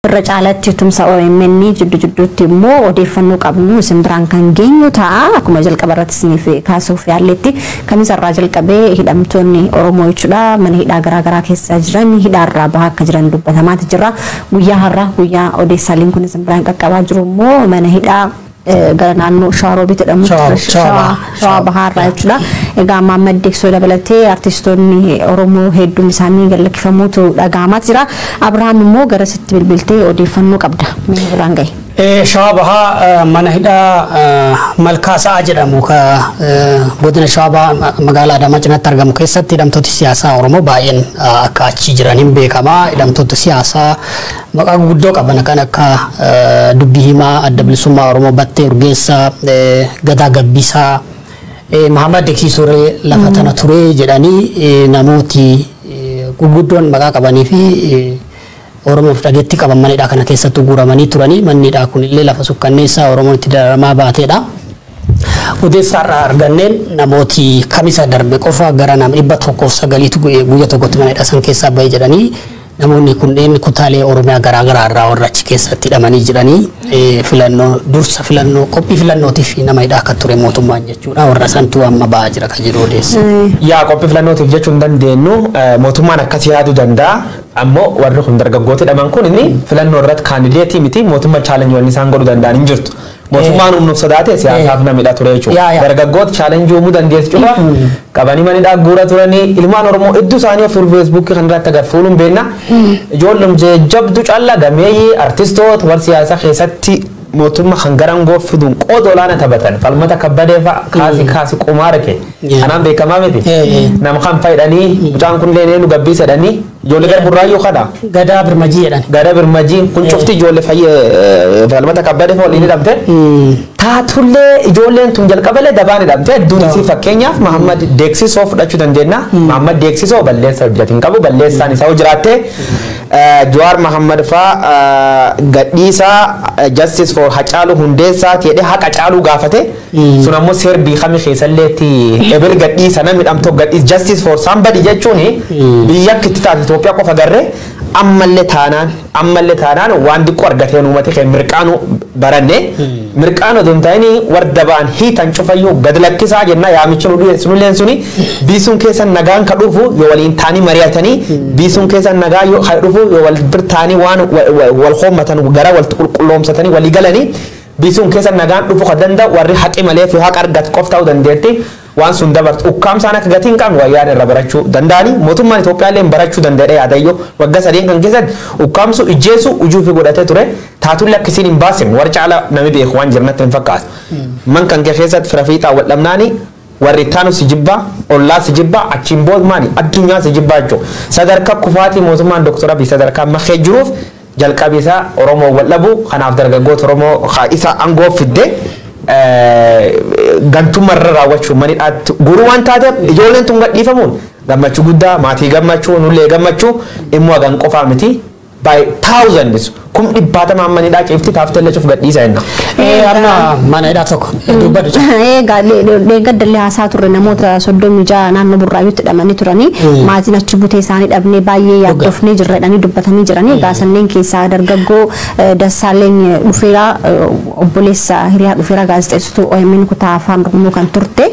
Racaalatti tumsa OMN jiddu-jidduutti immoo odeeffannoo qabnu simbiraan kan geenyu ta'a akkuma jalqabarratti isiniif kaasuuf yaalletti kamisarraa jalqabee hidhamtoonni Oromoo jechuudha mana hidhaa garaagaraa keessa jiran hidhaarraa bahaa akka jiran dubbatamaati jira guyyaa har'aa guyyaa Odeessaaleen kun simbiraan qaqqabaa jiru immoo mana hidhaa gara naannoo Shaaroobitti jedhamu Shawaa Bahaarraa jechuudha. Egaa Ammaa Deeksoo dabalatee artistoonni Oromoo hedduun isaanii galakkifamuutu dhaga'amaa jira. Abrahaam immoo gara sitti bilbiltee odeeffannoo qabda. Mee biraan gahe? Shawaa Bahaa mana hidhaa Malkaasaa jedhamu ka godina Shawaa Bahaa magaalaa Adaamaa cinaatti argamu keessatti hidhamtoota siyaasaa Oromoo baay'een akka achi jiran hin beekamaa. Hidhamtoota siyaasaa maqaa guguddoo qaban kan akka Dubbii Himaa Adda Bilisummaa Oromoo Battee Urgeessaa Gadaa Gabbisaa Muhammad Deeksisuuree lafa tana ture jedhanii namooti guguddoon maqaa qabanii fi Oromoof dhageetti qaban manidhaa kana keessatti guuramanii turanii manidhaa kunillee lafa sukkanneessaa Oromoon itti dararamaa baateedha. Odeessaarraa arganneen namooti kamisa darbe qofa gara nama 109 guyyaa tokkotti manidhaa san keessaa bahee jedhanii namoonni kunneen kutaalee Oromiyaa garaagaraa irraa warra achi keessatti hidhamanii jiranii filannoo dursa filannoo qophii filannootiif nama hidhaa akka ture mootummaan jechuudha warra santuu amma ba'aa jira kan jiru odeessa. Yaa qophii filannootiif jechuu hin dandeenyu mootummaan akkasii yaaduu danda'a ammoo warri kun dargaggooti hidhaman kun inni filannoo irratti kaandideetii miti mootummaa chaalenjii isaan godhuu danda'an hin jirtu. Mootummaan humnuuf sodaate siyaasaaf namidha ture jechuudha. Dargaggoota chaalenjii uumuu dandeessu jechuudha. Qabanii manidhaa guura turanii ilmaan Oromoo hedduu isaanii of feesbuukii kan irratti agarfuun beekna. Ijoolleen jabdu callaa gameeyyii artistoota warra siyaasaa keessatti mootummaa kan garan goofiduun qooda olaanaa taphatan falmata kabbadee fa'a kaasi qumaara kee kanaan beekamaa miti. Nama kan fayyadanii mucaan kun illee nu gabbiisa jedhanii ijoollee gara burraayyoo kana. Gadaa Birmajii jedhan. Gadaa Birmajii kun cufti ijoollee falmata kabbadee fa'a waliin hidhamte. Taatullee ijoolleen tun jalqabalee dabaan hidhamte hedduun isii fakkeenyaaf Muhammad Deeksisoo fudhachuu dandeenya. Muhammad Deeksisoo balleessa hojjetiin qabu balleessaan isaa jiraatte. Jawaar Muhammad fa'a gadhiisaa Justice for Hacaaluu Hundeessaa jedhee haqa caaluu gaafate. Sun ammoo seerbii kami keessalleetti ebil gadhiisa namni hidhamtoo gadhiis Justice for somebody jechuun biyya akka itti taate Itoophiyaa qofa garree ammallee taanaan waan diqqoo argateen uummate kan mirqaanu baranne mirqaanu otoo hin ta'in warda ba'an hiitan cufayyuu gad lakkisaa jenna yaamichi sunilleen suni biisuun keessan nagaan ka dhufu yoo waliin taanii mari'atanii biisuun keessan nagaa yoo ka dhufu yoo wal birtaanii waan wal hoommatan gara wal qulqulloomsatanii walii galanii biisuun keessan nagaan dhufu ka danda'u warri haqi malee fi haqa argatu qofa ta'uu dandeetti. Waan sun dabartu ukkaamsaan akka gatiin qabu wayyaan irra barachuu danda'anii mootummaan Itoophiyaa illee barachuu danda'ee yaadayyoo waggaa 3 kan keessatti ukkaamsu ijjeesu ujuu fi godhatee ture taatulle akkasiin hin baasin warra caala namni beeku waan jirnatti hin fakkaatu. Man kan keessatti fira fiixaa wal dhabnaanii warri taanu si jibbaa ollaa si jibbaa achiin boodmaani addunyaa si jibbaa jechuudha. Sadarkaa kufaatii mootummaan Dr. Abiy sadarkaa makhee jiruuf jalqabisaa Oromoo wal dhabuu kanaaf dargaggoota Oromoo isa aangoo fidde. Gantumarra raawwachuu manidhaatti guruu waan taateef ijoolleen tun gadhiifamuun gammachuu guddaa maatii gammachuu nullee gammachuu immoo hagan qofaa miti by thousands kum dhibbaatama manidhaa ceefti taafteellee cuuf gadhiisa jenna. Amma manidhaa tokko dubbatu jira. Gaddallee haasaa turre namoota 36 naannoo Burraayyuutti hidhamanii turanii maatiin achi butee isaanii dhabnee baay'ee yaaddofnee jirra jedhanii dubbatanii jiranii gaasanneen keessaa dargaggoo Dassaaleen dhufeera obboleessa hiriyaa dhufeera gaazexeessituu OMN kutaa afaan Oromoo kan turte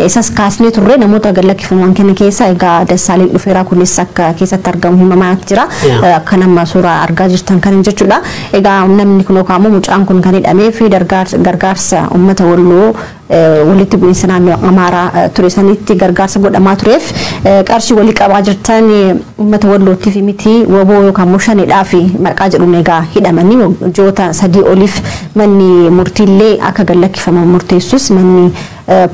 isas kaasnee turre namoota gallakkifaman kana keessa egaa Dassaaleen dhufeera kunis akka keessatti argamu himamaa jira akka nama suuraa argaa jirtan kan jechuudha. Egaa namni kun yookaan mucaan kun kan hidhamee fi gargaarsa uummata Walloo walitti bu'iinsa naannoo Amaaraa ture sanitti gargaarsa godhamaa tureef qarshii walii qabaa jirtan uummata Wallootiif miti woboo yookaan mushanidhaa fi maqaa jedhuun egaa hidhamanii joota 3 oliif manni murtiillee akka gallakkifaman murteessus manni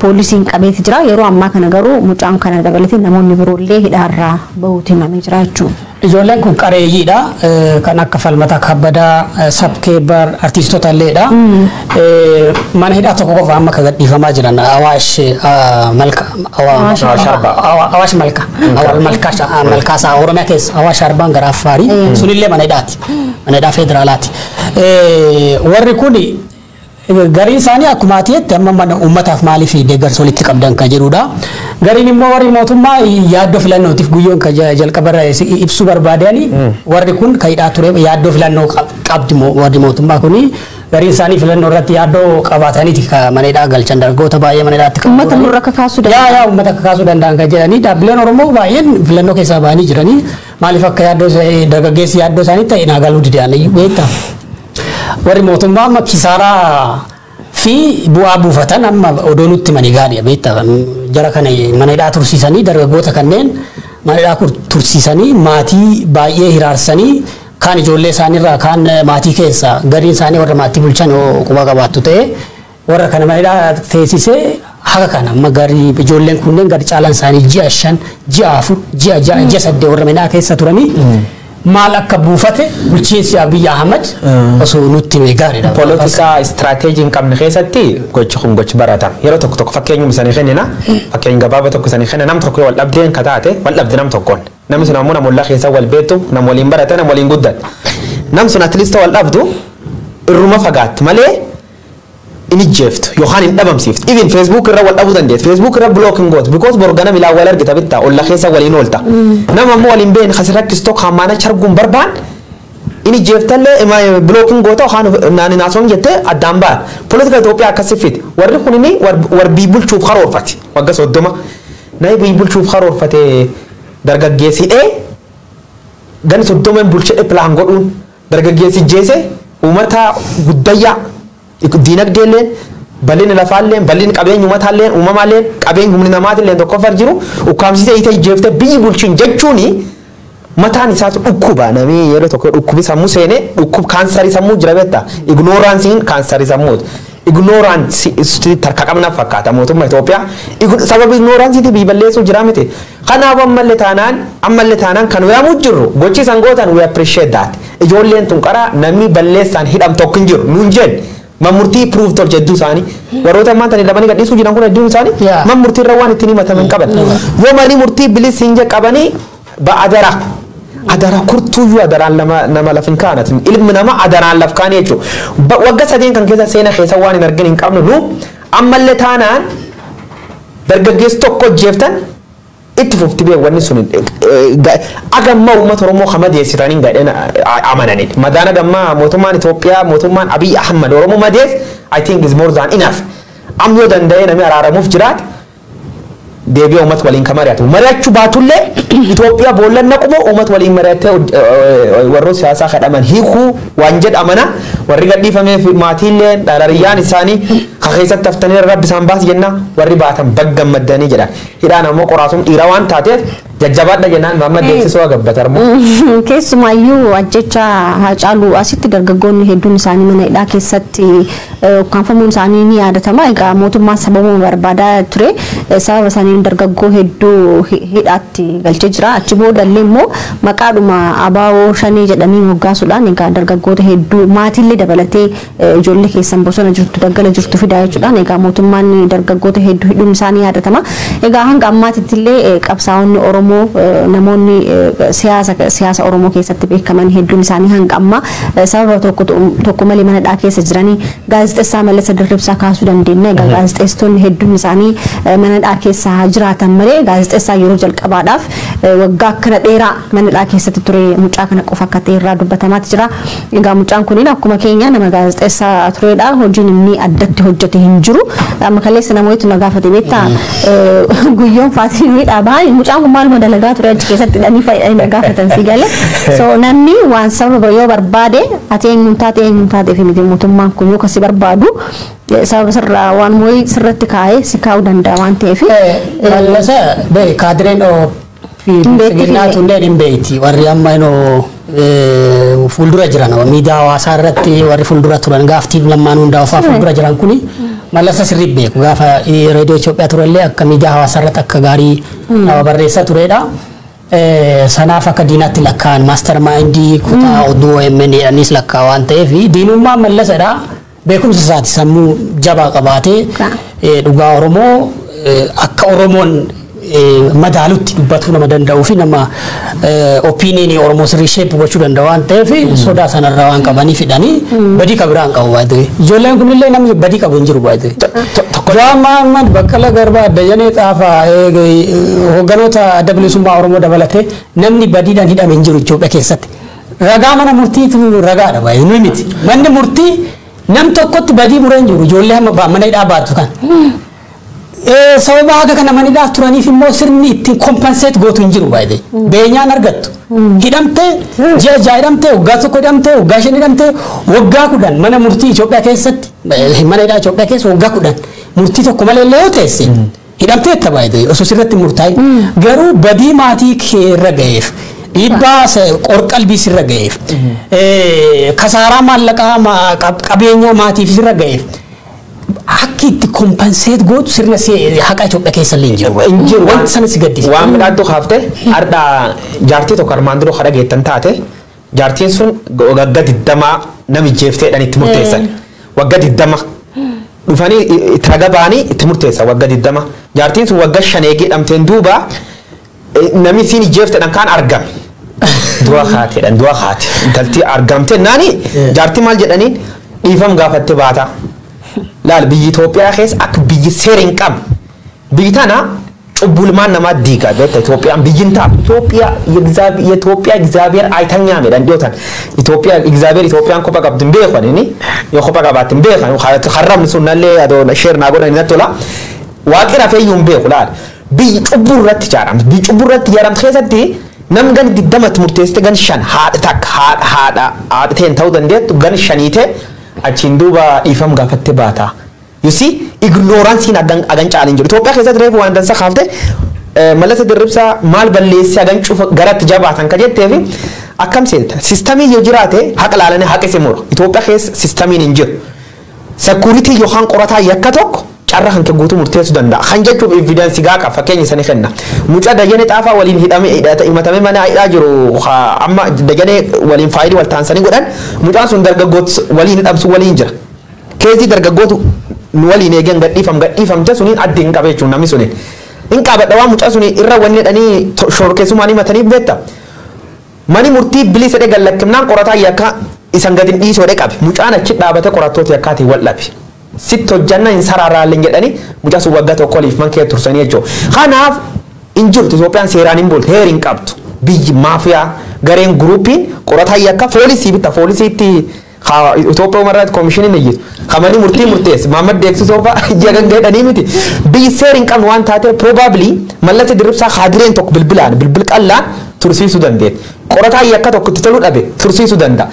poolisiin qabeeti jira yeroo ammaa kana garuu mucaan kana dabalatee namoonni biroollee hidhaarraa bahuutti himamee jira jechuudha. Ijoolleen kun qareeyyiidha kan akka falmata kabbadaa sabkeebar artistoota illeedha. Mana hidhaa tokko qofa amma kan gadhiifamaa jiran Awaash Malkaasaa Oromiyaa keessa Awaash Arbaan gara Affaarii sunillee mana hidhaati mana hidhaa federaalaati. Warri kun garii isaanii akkuma atiitti amma mana uummataaf maaliif deeggarsa walitti qabdan kan jedhudha. Gariin immoo warri mootummaa yaaddoo filannootiif guyyoon ka jalqabarra ibsuu barbaadani warri kun ka hidhaa ture yaaddoo filannoo qabdi warri mootummaa kuni gariin isaanii filannoo irratti yaaddoo qabaataniiti ka maneedhaa galchan dargaggoota baay'ee maneedhaatti kan uummata nurra kaasuu danda'an yaa uummata kaasuu danda'an kan jedhanii dhaabbileen Oromoo baay'een filannoo keessaa ba'anii jiranii maaliif akka yaaddoo dargaggeessi yaaddoo isaanii ta'e naagaluu didanii beektaa warri mootummaa amma kisaaraa fi bu'aa buufatan amma odoo nutti manii gaarii beektaa jara kana maneedhaa tursiisanii dargaggoota kanneen maneedhaa tursiisanii maatii baay'ee hiraarsanii kaan ijoollee isaaniirraa kaan maatii keessa gariin isaanii warra maatii bulchan quba qabaattu ta'e warra kana maneedhaa teessisee haga kana amma garii ijoolleen kunneen gadi caalaan isaanii ji'a 5 ji'a 4 ji'a 8 warra maneedhaa keessa turanii maal akka buufate bulchiinsi Abiy Ahmed osoo nutti himee gaariidha. Politika istiraatejii hin qabne keessatti gochi kun gochi baratamu. Yeroo tokko tokko fakkeenyuma isaanii kennina. Fakkeenya gabaabaa tokko isaanii kenna nam tokko wal dhabdeen kataate wal dhabde nam tokkoon. Namni sun ammoo namoota keessa wal beektu nam waliin barate nam waliin guddate. Nam sun at least wal dhabdu irruma fagaatti malee ini jeftu yookaan hin dhabamsiiftu. Even Facebook irra wal dhabuu dandeessu. Facebook irra blocking gootu because borgana milaa wal argita bitta olla keessa waliin oolta. Nama ammoo waliin been khasira kistook hamaana charguun barbaan ini jeftallee ima blocking goota yookaan naani naasoon jette addaan ba'a. Politika Itoophiyaa akkasii fiti. Warri kunini war biibulchuuf karoorfate. Wagga 30 nayi biibulchuuf karoorfate dargaggeessidhee gani 30 bulchee pilaan godhuun dargaggeessi jeese uummata guddayyaa dinagdeelleen bal'inni lafaalleen bal'inni qabeenya uummataalleen uumamaalleen qabeenya humni namaatilleen tokko far jiru ukkaamsitee itee jeeftee biyyi bulchiin jechuuni mataan isaatu dhukkuba namni yeroo tokko dhukkubi sammuu seenee dhukkub kaansarii sammuu jira beektaa ignoraansiin kaansarii sammuuti. Ignoraansi tarkaa qabna fakkaata mootummaa Itoophiyaa sababa ignoraansiitii biyyi balleessuu jira miti. Kanaaf ammallee taanaan kan waamuu jirru gochi sangootaan we appreciate that. Ijoolleen tun qaraa namni balleessaan hidham tokko hin jiru nuun jenni. Mamurtii proof tol jedhu isaanii warroota maanta ni labanii gadhiisuu jiran kun hedduun isaanii mamurtii irra waan ittiin himataman qaban yoo manii murtii bilis hin qabanii ba'adara adara kurtuyyuu adaraan nama lafin kaanat ilmi nama adaraan laf kaanii jechuudha wagga sadeen kan keessa seena keessa waan hin argin hin qabnu nu ammallee taanaan dargaggeessi tokko jeeftan itti fufti bee wanni sun agamma uummata Oromoo kamadeessitanii gadheen amananii madaana gamma mootummaan Itoophiyaa mootummaan Abiy Ahmed Oromoo madees I think is more than enough ammoo danda'ee namni araaramuuf jiraat deebi'ee uummata waliin kamariyaatu mari'achuu baatullee Itoophiyaa boollan naqumoo uummata waliin mari'attee warroota siyaasaa kadhaman hiikuu waan jedhamana warri gadhiifamee maatiillee dharariyyaan isaanii keessatti haftanii rabbi isaan baas jenna warri baatan bagga maddanii jedhan hidhaan ammoo qoraasuun dhiira waan taateef jajjabaadha jennaan Muhammad deessisoo agabbatarmo keessumaayyuu ajjecha Haacaaluu asitti dargaggoonni hedduun isaanii mana hidhaa keessatti ukkaanfamuun isaanii ni yaadatama egaa mootummaan sababuma barbaadaa ture sababa isaaniin dargaggoo hedduu hidhaatti galchee jira achi boodallee immoo maqaadhuma abaawoo shanii jedhanii moggaasuudhaan egaa dargaggoota hedduu maatiillee dabalatee ijoollee keessan bosona jirtu daggala jirtu fidaa jechuudhaan egaa mootummaan dargaggoota hedduu hidhuun isaanii yaadatama egaa hanga ammaatittillee qabsaa'onni Oromoo namoonni siyaasa Oromoo keessatti beekaman hedduun isaanii hanga amma sababa tokko malee mana hidhaa keessa jiranii gaazexeessaa Mallas Dirribsaa kaasuu dandeenya egaa gaazexeessitoonni hedduun isaanii mana hidhaa keessa jiraatan malee gaazexeessaa yeroo jalqabaadhaaf waggaa akkana dheeraa mana hidhaa keessatti ture mucaa kana qofa akka ta'e irraa dubbatamaatti jira egaa mucaan kunin akkuma keenya nama gaazexeessaa turedha hojiin inni addatti hojjete hin jiru amma kaleessa namoota na gaafate beektaa guyyoon faatiin miidhaa bahan mucaan kun maaluma dalagaa ture achi keessatti dhanii fayyadanii gaafatan si gale so namni waan sababa yoo barbaade ati eenyuun taate fi miti mootummaan kun yoo kasi barbaadu sababa sirraa waan mooyi sirratti kaa'ee si kaa'uu danda'a waan ta'eef Mallasa bee kaadireen Siginaatu hundee hin beeyti warri amma fuuldura jiran miidiyaa hawaasaa irratti warri fuuldura turan gaaftii lamaan hundaa ofaa fuuldura jiran kuni Mallasa sirrii beeku gaafa reediyoo Itoophiyaa turellee akka miidiyaa hawaasaa irratti akka gaarii nama barreessaa turedha. Sanaaf akka diinaatti lakkaa'an maastarmaayindii kutaa oduu OMN jedhanis lakkaa'aa waan ta'eef diinummaan Mallasadha beekumsa isaati sammuu jabaa qabaatee dhugaa Oromoo akka Oromoon madaalutti dubbatu nama danda'uu fi nama opinion Oromoo sirrii shape gochuu danda'u waan ta'eef sodaa sanarraa waan qabanii fidanii badii kabiraan qabu baay'ee. Ijoolleen kunillee namni badii qabu hin jiru baay'ee. Jaammaa Baqqala Garbaa Dajanee Xaafaa hogganoota adda bilisummaa Oromoo dabalatee namni badiidhaan hidhame hin jiru Itoophiyaa keessatti. Ragaa mana murtiitu ragaadha baay'ee nuyi miti. Manni murtii nam tokkotti badii muree hin jiru ijoollee hamma mana hidhaa baatu kan. Sababa haga kana mana hidhaa turaniif immoo sirni ittiin kompenseet gootu hin jiru baay'ee. Beenyaan argattu. Hidhamtee ji'a hidhamtee waggaa tokko hidhamtee waggaa shan hidhamtee waggaa 10 mana murtii Itoophiyaa keessatti mana hidhaa Itoophiyaa keessa waggaa 10 murtii tokko malee illee yoo teesse hidhamtee itti baay'ee osoo sirratti murtaa'e garuu badii maatii kee irra ga'eef dhiibbaa qorqalbii sirra ga'eef kasaaraa maallaqaa qabeenya maatiif sirra ga'eef akki itti kompenseet gootu sirna haqa Itoophiyaa keessa illee hin jiru. Wanti sana si gaddisa. Waan midhaatu hafte arda jaartii tokko armaan dura hara geettan taate jaartiin sun waggaa 20 nami jeefteedhaan itti murteessan. Waggaa 20 dhufanii itti raga ba'anii itti murteessan waggaa 20. Jaartiin sun waggaa 5 eegedhamteen duuba nami siin jeefteedhaan kaan argame. Du'a haateedhaan du'a haate. Intaltii argamte naani jaartii maal jedhaniin dhiifam gaafatte baata. Laal biyyi Itoophiyaa keessa akka biyyi seera hin qabne biyyi tana cubbulmaan nama diigaa beekta Itoophiyaan biyyin ta'a Itoophiyaa እግዚአብሔር አይተኛም ሄዳን ዲዮታን እግዚአብሔር ኢትዮጵያን ኮፓ qabdin beekan inni yoo kopa qabaatin beekan harramni sun nallee adoo sheer naa godhan inni tola waaqira feeyyuun beeku laal biyyi cubbuu irratti jaaramte biyyi cubbuu irratti jaaramte keessatti nam gan 20 murteessite gan 5 haadha takka haadha ta'een ta'uu dandeettu gan 5 achiin duuba dhiifam gaafatte baata. You see ignorance agan caalin jiru. Itoophiyaa keessatti reefu waan dansa kaafte malasa dirribsaa maal balleessi agan cufa garatti jabaatan ka jetteefi akkam seeta. Sistamii yoo jiraate haqa laalanii haqa isa muru. Itoophiyaa keessa sistamiin hin jiru. Security yookaan qorataa yakka tokko carra kan guutuu murteessuu danda'a. Kan jechuuf evidence gaaqa fakkeenya sanii kenna. Mucaa Dajanee Xaafaa waliin himatame mana hidhaa jiru amma Dajanee waliin faayidii wal taansanii godhan mucaan sun dargaggoota waliin hidhamsu waliin jira. Keezii dargaggootu waliin eegan gadhiifamte suniin addi hin qabe jechuun namni suniin. Hin qabadha waan mucaa suniin irra wanni jedhanii shorkeessumaan himatanii beekta. Mani murtii bilisa dhee gallakkimnaan qorataa yakka isan gadin dhiisoo dhee qabe. Mucaan achi dhaabate qorattoota yakkaatiin wal dhabe. Sitti hojjanna hin sararaallee jedhanii mucaa sun waggaa tokko oliif mankee tursanii jechuudha. Kanaaf hin jirtu Itoophiyaan seeraan hin bultu heer hin qabdu. Biyyi maafiyaa gareen guruupiin qorataa yakka foolisii bitta foolisiitti Itoophiyaa umarratti koomishiniin iyyitu. Kamanii murtii murteessi Maamad Deeksisoo fa'a jagan gahedhanii miti. Biyyi seer hin qabnu waan taate probably mallatti dirribsaa haadireen tokko bilbil qallaan tursiisuu dandeetti. Qorataa yakka tokko itti toluu dhabe tursiisuu danda'a.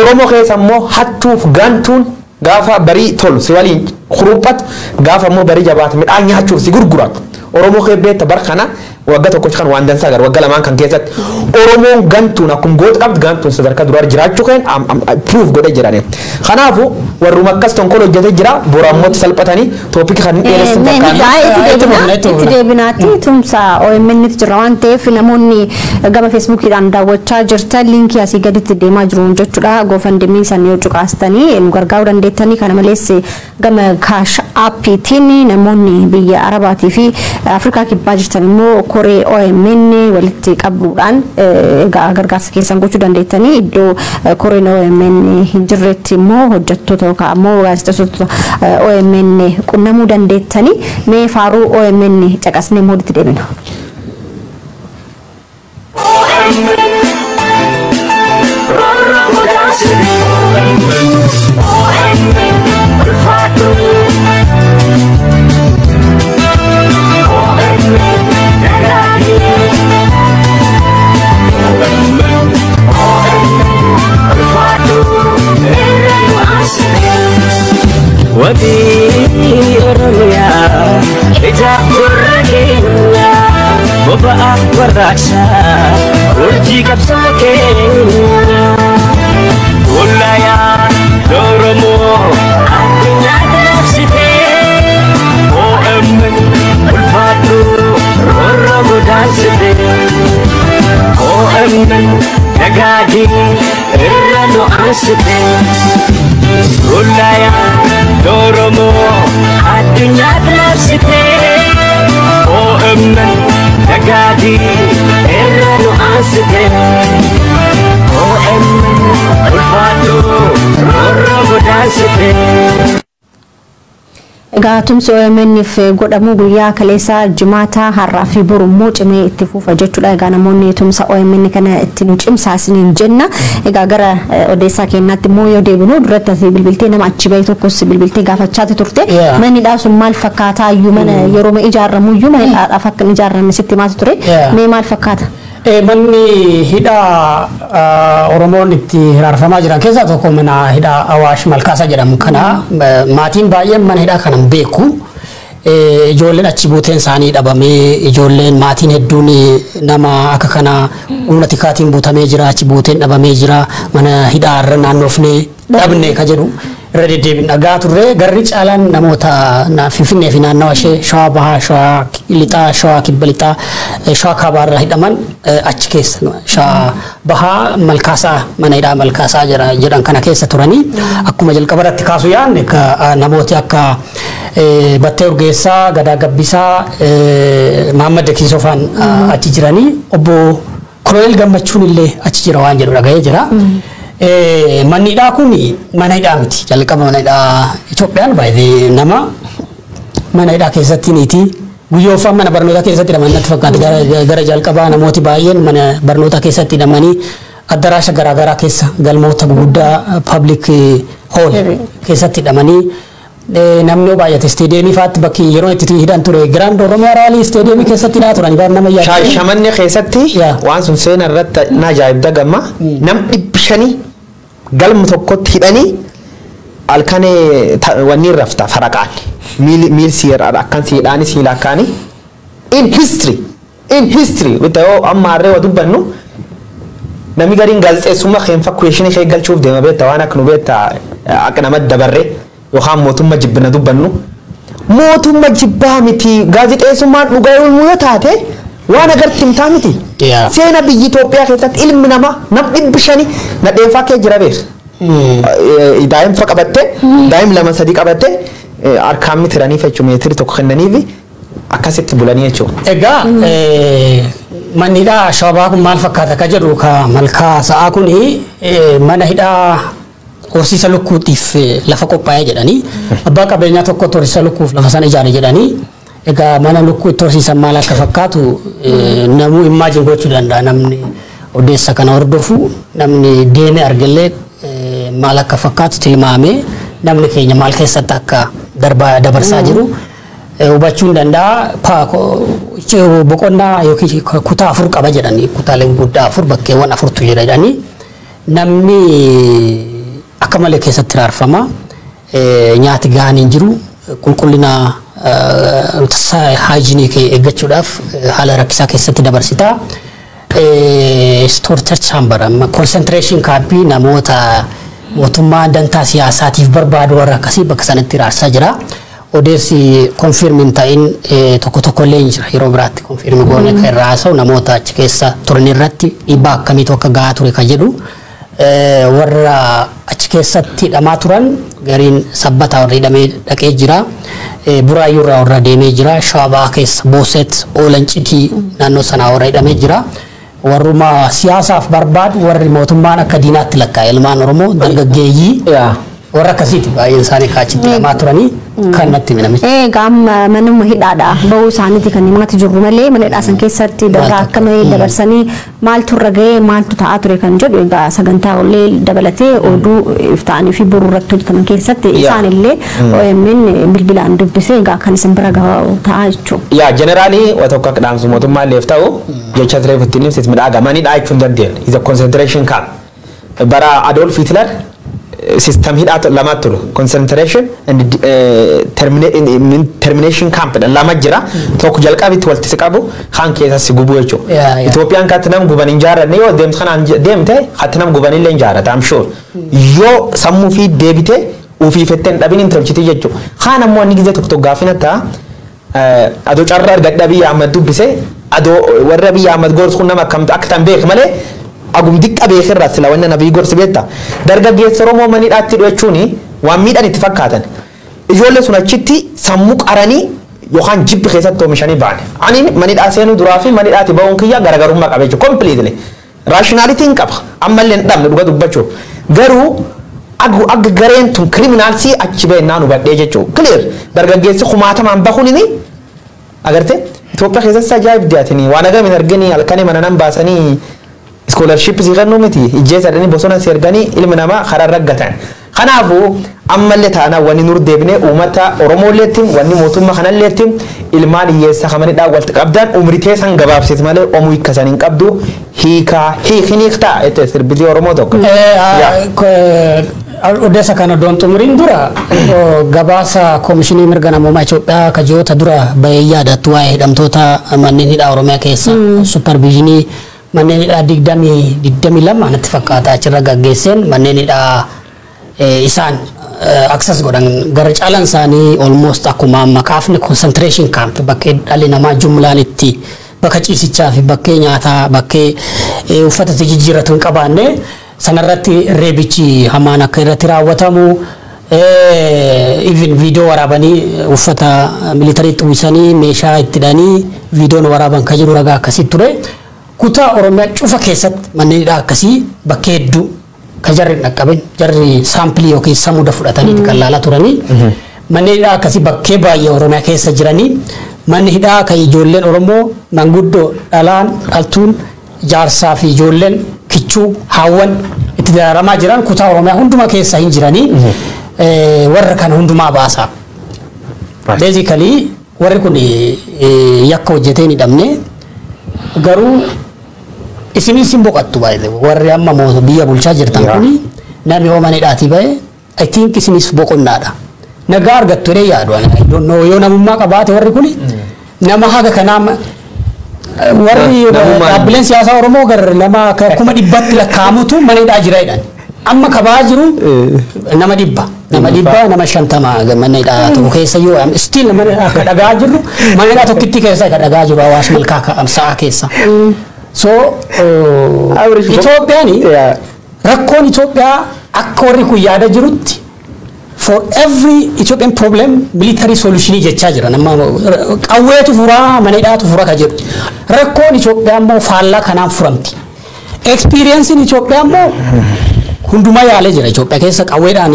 Oromoo keessa immoo hattuuf gantuun gaafa barii tolu si waliin kuruphatu gaafa immoo barii jabaatu midhaan nyaachuuf si gurguratu. Oromoo keebbeetta barkana waggaa tokko kan waan dansaa gara waggaa lamaan kan keessatti Oromoon gantuun akkuma goota qabdu gantuun sadarkaa duraa jiraachuu keen proof godhee jirani. Kanaafu warruma akkas tonkola hojjetee jira boraammoota salphatanii toopikii kan dheeressin fakkaatan. Itti deebinaatti tumsa OMN itti jira waan ta'eef namoonni gama Facebookiidhaan daawwachaa jirtan liinkii asii gaditti deemaa jiru jechuudha. GoFundMe san yoo cuqaastanii nu gargaaruu dandeettanii kana malees gama Cash Appiitiin namoonni biyya Arabaatii fi Afrikaa kibbaa jirtan immoo koree OMN walitti qabuudhaan gargaarsa keessan gochuu dandeettanii iddoo koreen OMN hin jirretti immoo hojjettoota yookaan immoo gaazexeessitoota OMN qunnamuu dandeettanii mee faaruu OMN caqasnee mooditti deebina. Wadi Oromia, Ita Uragina, Boba Akwarasa, Urji Kapsakena, Ulaya, Doromo, Adunya Site, OMN, Ulfatu, Roromo Dansite, OMN, Nagadi, Irrano Asite, Ulaya, Doromo, Adunya Site, OMN, nagadi erranu asite ulfaatu rorro godaasite. Egaa tumsi OMN'if godhamu guyyaa kaleessaa Jimaataa har'aa fi boru immoo cimee itti fufa jechuudha. Egaa namoonni tumsa OMN kana ittiin cimsaasiniin jenna. Egaa gara odeessaa keenyaatti immoo yoo deebinu duratti asii bilbiltee nama achi bahe tokkos bilbiltee gaafachaati turte. Manni sun maal fakkaataa iyyuu mana yeroo ijaaramu iyyuu manni akka ijaarame sitti maati ture. Mee maal fakkaata? Manni hidhaa Oromoon itti hiraarfamaa jiran keessaa tokko mana hidhaa Awaash Malkaasa jedhamu kana maatiin baay'een mana hidhaa kanan beeku. Ijoolleen achi buuteen isaanii dhabamee ijoolleen maatiin hedduun nama akka kana humna tikaatiin buutamee jira achi buuteen dhabamee jira mana hidhaa irra naannoofnee dhabne ka jedhu irra deddeebiin dhagaa turre garri caalaan namoota Finfinnee fi naannawa ishee Shawaa Bahaa, Shawaa Lixaa, Shawaa Kibba Lixaa, Shawaa Kaabaa irraa hidhaman achi keessa Shawaa Bahaa Malkaasaa mana hidhaa Malkaasaa jedhan kana keessa turanii akkuma jalqaba irratti kaasu yaadne namooti akka Battee Urgeessaa, Gadaa Gabbisaa, Mahammad Dakiisofaan achi jiranii obbo Koloneel Gammachuun illee achi jira waan jedhu dhaga'ee jira. Manni hidhaa kun mana hidhaa miti. Jalqaba mana hidhaa Itoophiyaan baay'ee nama mana hidhaa keessatti niiti. Guyyoofaan mana barnootaa keessatti hidhaman natti fakkaata. Gara jalqabaa namooti baay'een mana barnootaa keessatti hidhamanii addaraasha garaagaraa keessa galmoota gurguddaa public hall keessatti hidhamanii namni baay'ate isteediyeemii faatti bakki yeroo itti hidhan ture Grand Oromiyaa Raalii isteediyeemii keessatti hidhaa turan baay'ee nama yaaddu. Shamanni keessatti waan sun seenaa irratti na ajaa'ibda gamma nam 500 galma tokkotti hidhanii halkanee wanni rafta faraqaan miil siira akkan siidhaani siilakkaani in history witoo amma arree wa dubbannu nami gariin gaazexeessummaa keenfa kuyeeshinii kee galchuuf deema beekta waan akka nu beekta akka nama dabarree yookaan mootummaa jibbina dubbannu mootummaa jibbaa miti gaazexeessummaan dhugaa yoo taate waan agarti himtaa miti seena biyyi Itoophiyaa keessatti ilmi namaa nam 500 na dheefaa kee jira beer daa'imfa qabatte daa'im 2-3 qabatte harkaan mitiranii fechu meetiri tokko kennaniifi akkasitti bulanii jechuudha. Egaa manni hidhaa Shawaa kun maal fakkaata ka jedhu ka Malkaasaa kun mana hidhaa horsiisa lukkuutiif lafa qophaa'ee jedhanii abbaa qabeenyaa tokko horsiisa lukkuuf lafa sana ijaare jedhanii egaa mana lukkuu itti horsiisan maal akka fakkaatu namuu imaajin gochuu danda'a namni odeessa kana hordofu namni deemee argillee maal akka fakkaatu tilmaamee namni keenya maal keessatti akka dabarsaa jiru hubachuu danda'a boqonnaa yookiin kutaa 4 qaba jedhanii kutaalee guddaa 4 bakkeewwan 4tu jira jedhanii namni akka malee keessatti raarfama nyaati gahaan hin jiru qulqullina haayijiinii eeggachuudhaaf haala rakkisaa keessatti dabarsita torture chamber concentration camp namoota mootummaa dantaa siyaasaatiif barbaadu warra akkasii bakka sanatti raarsaa jira odeessi konfirmiin ta'in tokko illee hin jira yeroo biraatti konfirmi goone kan irraa haasa'u namoota achi keessa turan irratti dhiibbaa akkamiitu akka gahaa ture kan jedhu warra achi keessatti hidhamaa turan gariin sabbataa warra hidhamee dhaqee jira buraayyuu irraa warra deemee jira Shawaa keessa Booset Olancitii naannoo sanaa warra hidhamee jira warruma siyaasaaf barbaadu warri mootummaan akka diinaatti lakkaa'e ilmaan Oromoo dargaggeeyyii warra akkasiiti baay'een isaanii kaachitti hidhamaa turanii kan natti minamichi. Egaa manuma hidhaadha bahuu isaaniiti kan himatti jirru malee mana hidhaa san keessatti dargaa akkamii dabarsanii maaltu irra ga'ee maaltu ta'aa ture kan jedhu egaa sagantaa ollee dabalatee oduu iftaanii fi boruu irratti hojjetaman keessatti isaan illee OMN bilbilaan dubbisee egaa kan isin bira ta'aa jechuudha. Yaa jeneraalii waa tokko akka dhaamsu mootummaa illee ta'u jecha ture ittiin ibsitu midhaa manidhaa jechuun dandeenye is a concentration camp bara Adolf Hitler system hidhaa lama turu concentration and termination camp lama jira tokko jalqabitti walitti qabu kan keessa si gubu jechuudha Itoophiyaan kan nam guban injaaran yoo deemtu kanaan deemte kan nam guban illee injaarata I'm sure yoo sammuu fi deebite ufii fetten dhabin intolchiti jechuudha kan ammoo inni gize tokko gaafina ta'a adoo carraa argadha biyya Ahmad dubbise adoo warra biyya Ahmad gorsu nama akka tan beek malee agum dikka beekirraa sila wanna nabii gorsi beekta dargaggeessa Oromoo manidhaatti dho'achuuni waan miidhan itti fakkaatan ijoollee sun achitti sammuu qaranii yookaan jibbi keessatti oomishanii ba'an. Ani manidhaa seenuu duraa fi manidhaati ba'uun kiyya garaagarummaa qaba jechuudha. Completely. Raashinaalitiin qaba. Ammallee hin dhabne dhuga dubbachuu. Garuu akka gareen tun kiriminaalsii achi beennaan hubadhee jechuudha. Clear. Dargaggeessi kumaatamaan bahuun ni agartee Itoophiyaa keessatti ajaa'ibdaatini waan agamin arganii halkanii mana nan baasanii scholarship si kennuu miti ijjeessa dhanii bosona si erganii ilmi namaa karaa raggatan. Kanaafuu ammallee taana wanni nur deebinee uummata Oromooleetti wanni mootummaa kanalleetti ilmaan hiyyeessa kamanidhaa walitti qabdan umrii teessan gabaabsite malee omuu hiikkasan hin qabdu hiikniiktaa itti sirbitii Oromoo tokko. Odeessa kana doonxumuriin dura gabaasa koomishinii mirga namummaa Itoophiyaa kajiyoota dura bahee yaadattu waa'ee hidhamtoota manneen hidhaa Oromiyaa keessa supervisionii manneen hidhaa 22 natti fakkaata achirra gaggeesseen manneen hidhaa isaan access godhan gara caalaan isaanii almost akkuma makaafni concentration camp bakkee dhalli namaa jumlaan itti bakka ciisichaa fi bakkee nyaataa bakkee uffata jijjiirratu hin qabaanne sanarratti reebichi hamaan akka irratti raawwatamu even video waraabanii uffata militarii xummisanii meeshaa itti hidhanii videoon waraaban kan jiru ragaa akkasii ture kutaa Oromiyaa cufa keessatti manneen hidhaa akkasii bakkee hedduu ka jarri dhaqqaban jarri saampilii yookiin samuuda fudhatanii kan laalaa turanii manneen hidhaa akkasii bakkee baay'ee Oromiyaa keessa jiranii manni hidhaa kan ijoolleen Oromoo manguddoo dhalaan dhaltuun jaarsaa fi ijoolleen kichuu haawwan itti dararamaa jiran kutaa Oromiyaa hundumaa keessa hin jiranii warra kana hundumaa baasa. Basically warri kun yakka hojjetee hin hidhamne garuu isinis hin boqattu baay'ee warri amma biyya bulchaa jirtan kuni namni oomanidhaati baay'ee I think isinis boqonnaadha. Nagaa argattu jedhee yaadu yoo namummaa qabaate warri kuni nama haga kanaa warri dhaabbileen siyaasaa Oromoo gara lama kuma dhibbatti lakkaa'amutu mana hidhaa jira jedhan. Amma kabaa jiru nama dhibba nama 50 mana hidhaa tokko keessa yoo still mana hidhaa dhagaa jiru mana hidhaa tokkitti keessa dhagaa jiru hawaasa malkaa sa'a keessa. So Itoophiyaan rakkoon Itoophiyaa akka warri kun yaada jirutti for every Ethiopian problem military solution jechaa jira nama qawweetu furaa mana hidhaatu fura ka jedhu rakkoon Itoophiyaa immoo faallaa kanaan furamti experience in Itoophiyaa immoo hundumaa yaalee jira Itoophiyaa keessa qawweedhaan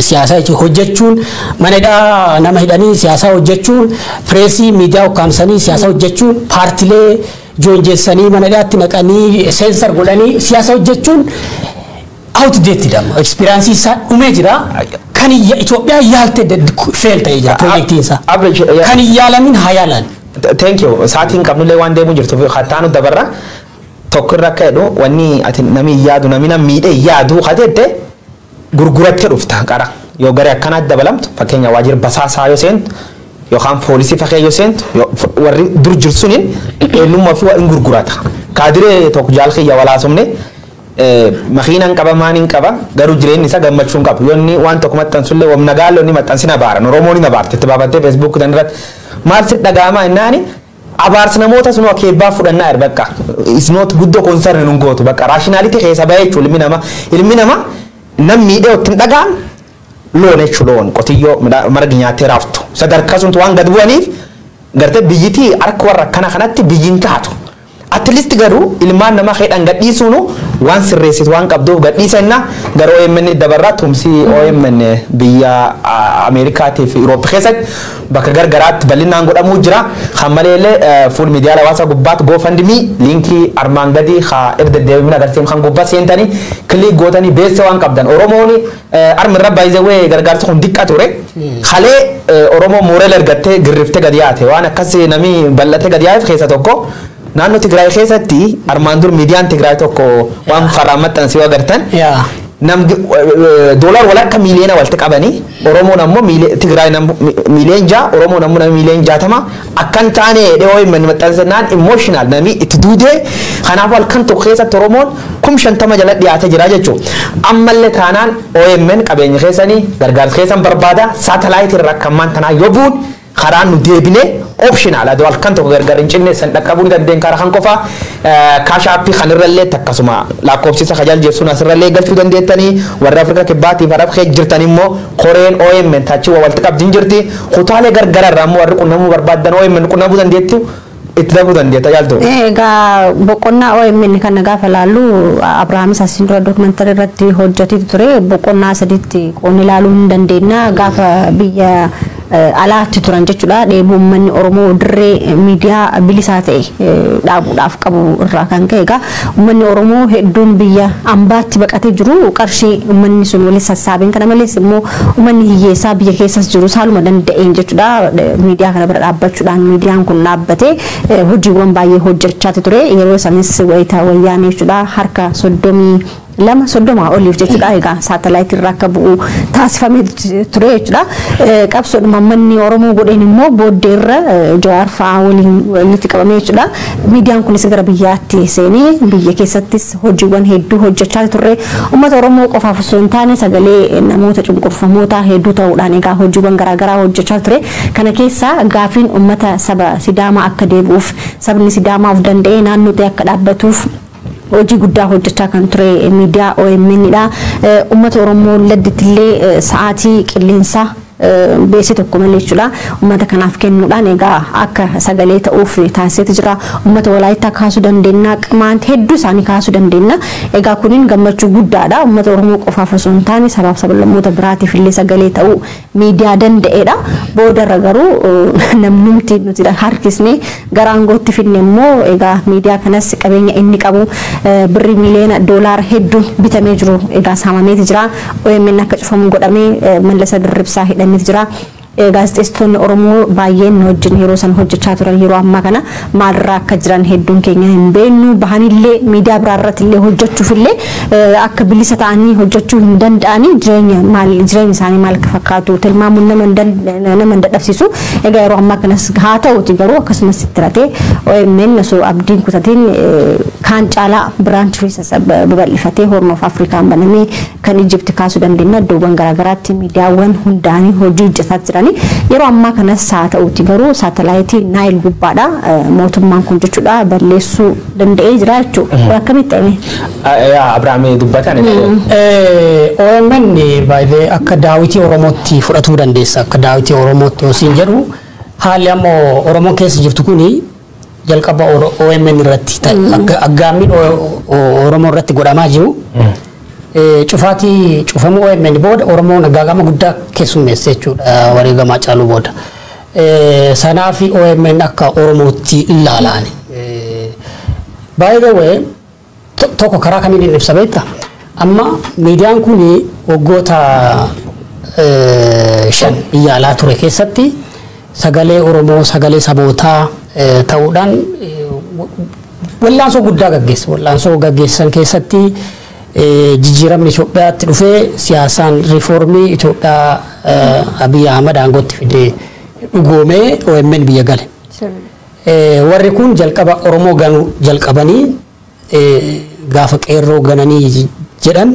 siyaasa hojjechuun mana hidhaa nama hidhanii siyaasa hojjechuun pireesii miidiyaa ukkaamsanii siyaasa hojjechuun paartilee joonjeessanii mana hidhaatti naqanii seensar godhanii siyaasa hojjechuun outdated amma experience isaa dhumee jira kan Itoophiyaa yaalte fail ta'ee jira projektiin isaa kan yaalamin hayaalan. Thank you. Saatiin qabnulee waan deemu jirtu hattaanu dabarra tokko irra akka jedhu wanni ati nami yaadu namina miidhee yaadu hateette gurgurattee dhufta qara yoo garee akkanaatti dabalamtu fakkeenya waajjira basaasaa yoo seentu yookaan poolisii fakkee yoo seentu warri dur jirsuniin eenyummaa fi waan gurgurata kaadiree tokko jaalkiyya walaasumne makiinaan qaba maaniin qaba garuu jireenyi isaa gammachuun qabu yoonni waan tokko maxxansullee wamna gaallee ni maxxansina baaran Oromoon ni baarte itti baafattee Facebook tan irratti maal si dhaga'amaa innaani abaarsa namoota sun keebbaa fudhannaa bakka is not guddoo concern nun gootu bakka rationality keessa bahee jechuun ilmi nama nam miidhee ittiin dhaga'an loon jechuun loon qotiyyoo margi nyaattee raaftu sadarkaa sun waan gad bu'aniif gartee biyyitii harka warra akkana kanatti biyyiin taatu. At least garuu ilmaan nama hedhan gadhiisuunu waan sirreessitu waan qabduuf gadhiisanna garuu OMN dabarraa tumsi OMN biyya Ameerikaatii fi Euroopi keessatti bakka gargaraatti bal'inaan godhamuu jira. Kan maleellee fuul miidiyaa hawaasaa gubbaatti GoFundMe liinkii armaan gadii haa erga deebina agarsiisan kan gubbaa seentanii kilik gootanii beessa waan qabdan Oromoon armirra baay'ee gargaarsa kun diqqa ture. Halee Oromoo mooreel ergattee girriftee gadi yaate waan akkasii namni bal'atee gadi yaate keessa tokko. Naannoo Tigraay keessatti armaan dur miidiyaan Tigraay tokko waan farraa maxxansee agartan namni $1 walakka miiliyoona walitti qabanii Oromoon ammoo Tigraay miiliyoona 6 Oromoon ammoo miiliyoona 60 akkan taane dhiyoo hin maxxansanaan emotional namni itti duudee kanaaf halkan tokko keessatti Oromoon 50 jala dhiyaatee jira jechuudha. Ammallee taanaan OMN qabeenya keessanii gargaarsa keessan barbaada saatalaayit irraa akkamaan tanaa yoo bu'uun karaan nu deebine optional adoo halkan tokko gargar hin cinne san dhaqqabuu dandeen karaa kan qofa kaashaappii kan irrallee takkasuma lakkoofsisa kajal jechuun asirrallee galchuu dandeettanii warra Afrikaa kibbaatiif arab kee jirtan immoo koreen OMN tachi walitti qabdiin jirti kutaalee gargararraa immoo warri qunnamuu barbaadan OMN qunnamuu dandeettu itti dabuu dandeetta yaaltu. Egaa boqonnaa OMN kan gaafa laallu Abrahaamis asiin dura dookumentari irratti hojjetee ture boqonnaa sadiitti qoonni laaluu hin dandeenya gaafa biyya alaatti turan jechuudha dheebuu uummanni Oromoo dirree miidiyaa bilisaa ta'e dhaabuudhaaf qabu irraa kan ka'e egaa uummanni Oromoo hedduun biyya ambaatti baqatee jiru qarshii uummanni sun waliin sassaabeen kana malees immoo uummanni hiyyeessaa biyya keessas jiru saaluma danda'een jechuudha miidiyaa kana bira dhaabbachuudhaan miidiyaan kun dhaabbatee hojiiwwan baay'ee hojjechaa ture yeroo sanis wayita wayyaanee jechuudha harka 30 oliif jechuudha egaa saatalaayitii irraa akka bu'u taasifamee ture jechuudha qabsoodhuma manni Oromoo godheen immoo booddeerra Jawaar fa'aa waliin walitti qabamee jechuudha miidiyaan kunis gara biyyaatti seenee biyya keessattis hojiiwwan hedduu hojjechaa ture uummata Oromoo qofaaf osoo hin taane sagalee namoota cunqurfamoota hedduu ta'uudhaan egaa hojiiwwan garaagaraa hojjechaa ture kana keessa gaafiin uummata saba Sidaamaa akka deebi'uuf sabni Sidaamaa of danda'ee naannootti akka dhaabbatuuf hojii guddaa hojjechaa kan ture miidiyaa OMN dha uummata Oromoo ladditillee sa'aatii qilleensaa beesii tokko malee jechuudha uummata kanaaf kennuudhaan egaa akka sagalee ta'uuf taasiseeti jira uummata Walaayittaa kaasuu dandeenya Qimaant hedduu isaanii kaasuu dandeenya egaa kuniin gammachuu guddaadha uummata Oromoo qofaaf osoo hin taane sabaaf sablammoota biraatiif illee sagalee ta'uu miidiyaa danda'eedha boodarra garuu namnumti nuti harkisne gara aangootti finne immoo egaa miidiyaa kanas qabeenya inni qabu birrii miliyoona doolaara hedduu bitamee jiru egaa saamameeti jira OMN akka cufamu godhamee Mallasa Dirribsaa hidhamee jira gaazexeessitoonni Oromoo baay'een wajjin yeroo san hojjechaa turan yeroo ammaa kana maalirraa akka jiran hedduun keenya hin beeknu bahanillee miidiyaa biraarratti illee hojjechuuf illee akka bilisa ta'anii hojjechuu hin danda'anii jireenya isaanii maal akka fakkaatu tilmaamuun nama dadhabsiisu egaa yeroo ammaa kanas haa ta'uti garuu akkasumas itti ratee OMN osoo abdiin kutatiin kaan caalaa biraanchii babal'ifatee Horn of Afrikaan banamee kan Ijipti kaasuu dandeenya iddoowwan garaagaraatti miidiyaawwan hundaanii hojii hojjetaa jiran yeroo ammaa kanas haa ta'uti garuu saatalaayitii Naayil gubbaadha mootummaan kun jechuudha balleessuu danda'ee jira jechuudha akkamitti ta'e Abrahaam dubbatan OMN baay'ee akka daawitii Oromootti fudhatuu dandeessa akka daawitii Oromootti osiin jedhu haalli ammoo Oromoo keessa jirtu kuni jalqaba OMN irratti aggaammiin Oromoo irratti godhamaa jiru cufamu OMN booda Oromoo nagaagama guddaa keessummeesse jechuudha wareegamaa caaluu booda sanaafi OMN akka Oromootti ilaalaan by the way tokko karaa kamiin ibsa beekta amma miidiyaan kun waggoota 5 biyya alaa ture keessatti sagalee Oromoo sagalee sabootaa ta'uudhaan wallaansoo guddaa gaggeessa wallaansoo gaggeessan keessatti jijjiiramni Itoophiyaatti dhufee siyaasaan riiformii Itoophiyaa Abiy Ahmad aangootti fidee dhugoomee OMN biyya gale. Warri kun jalqaba Oromoo ganuu jalqabanii gaafa qeerroo gananii jedhan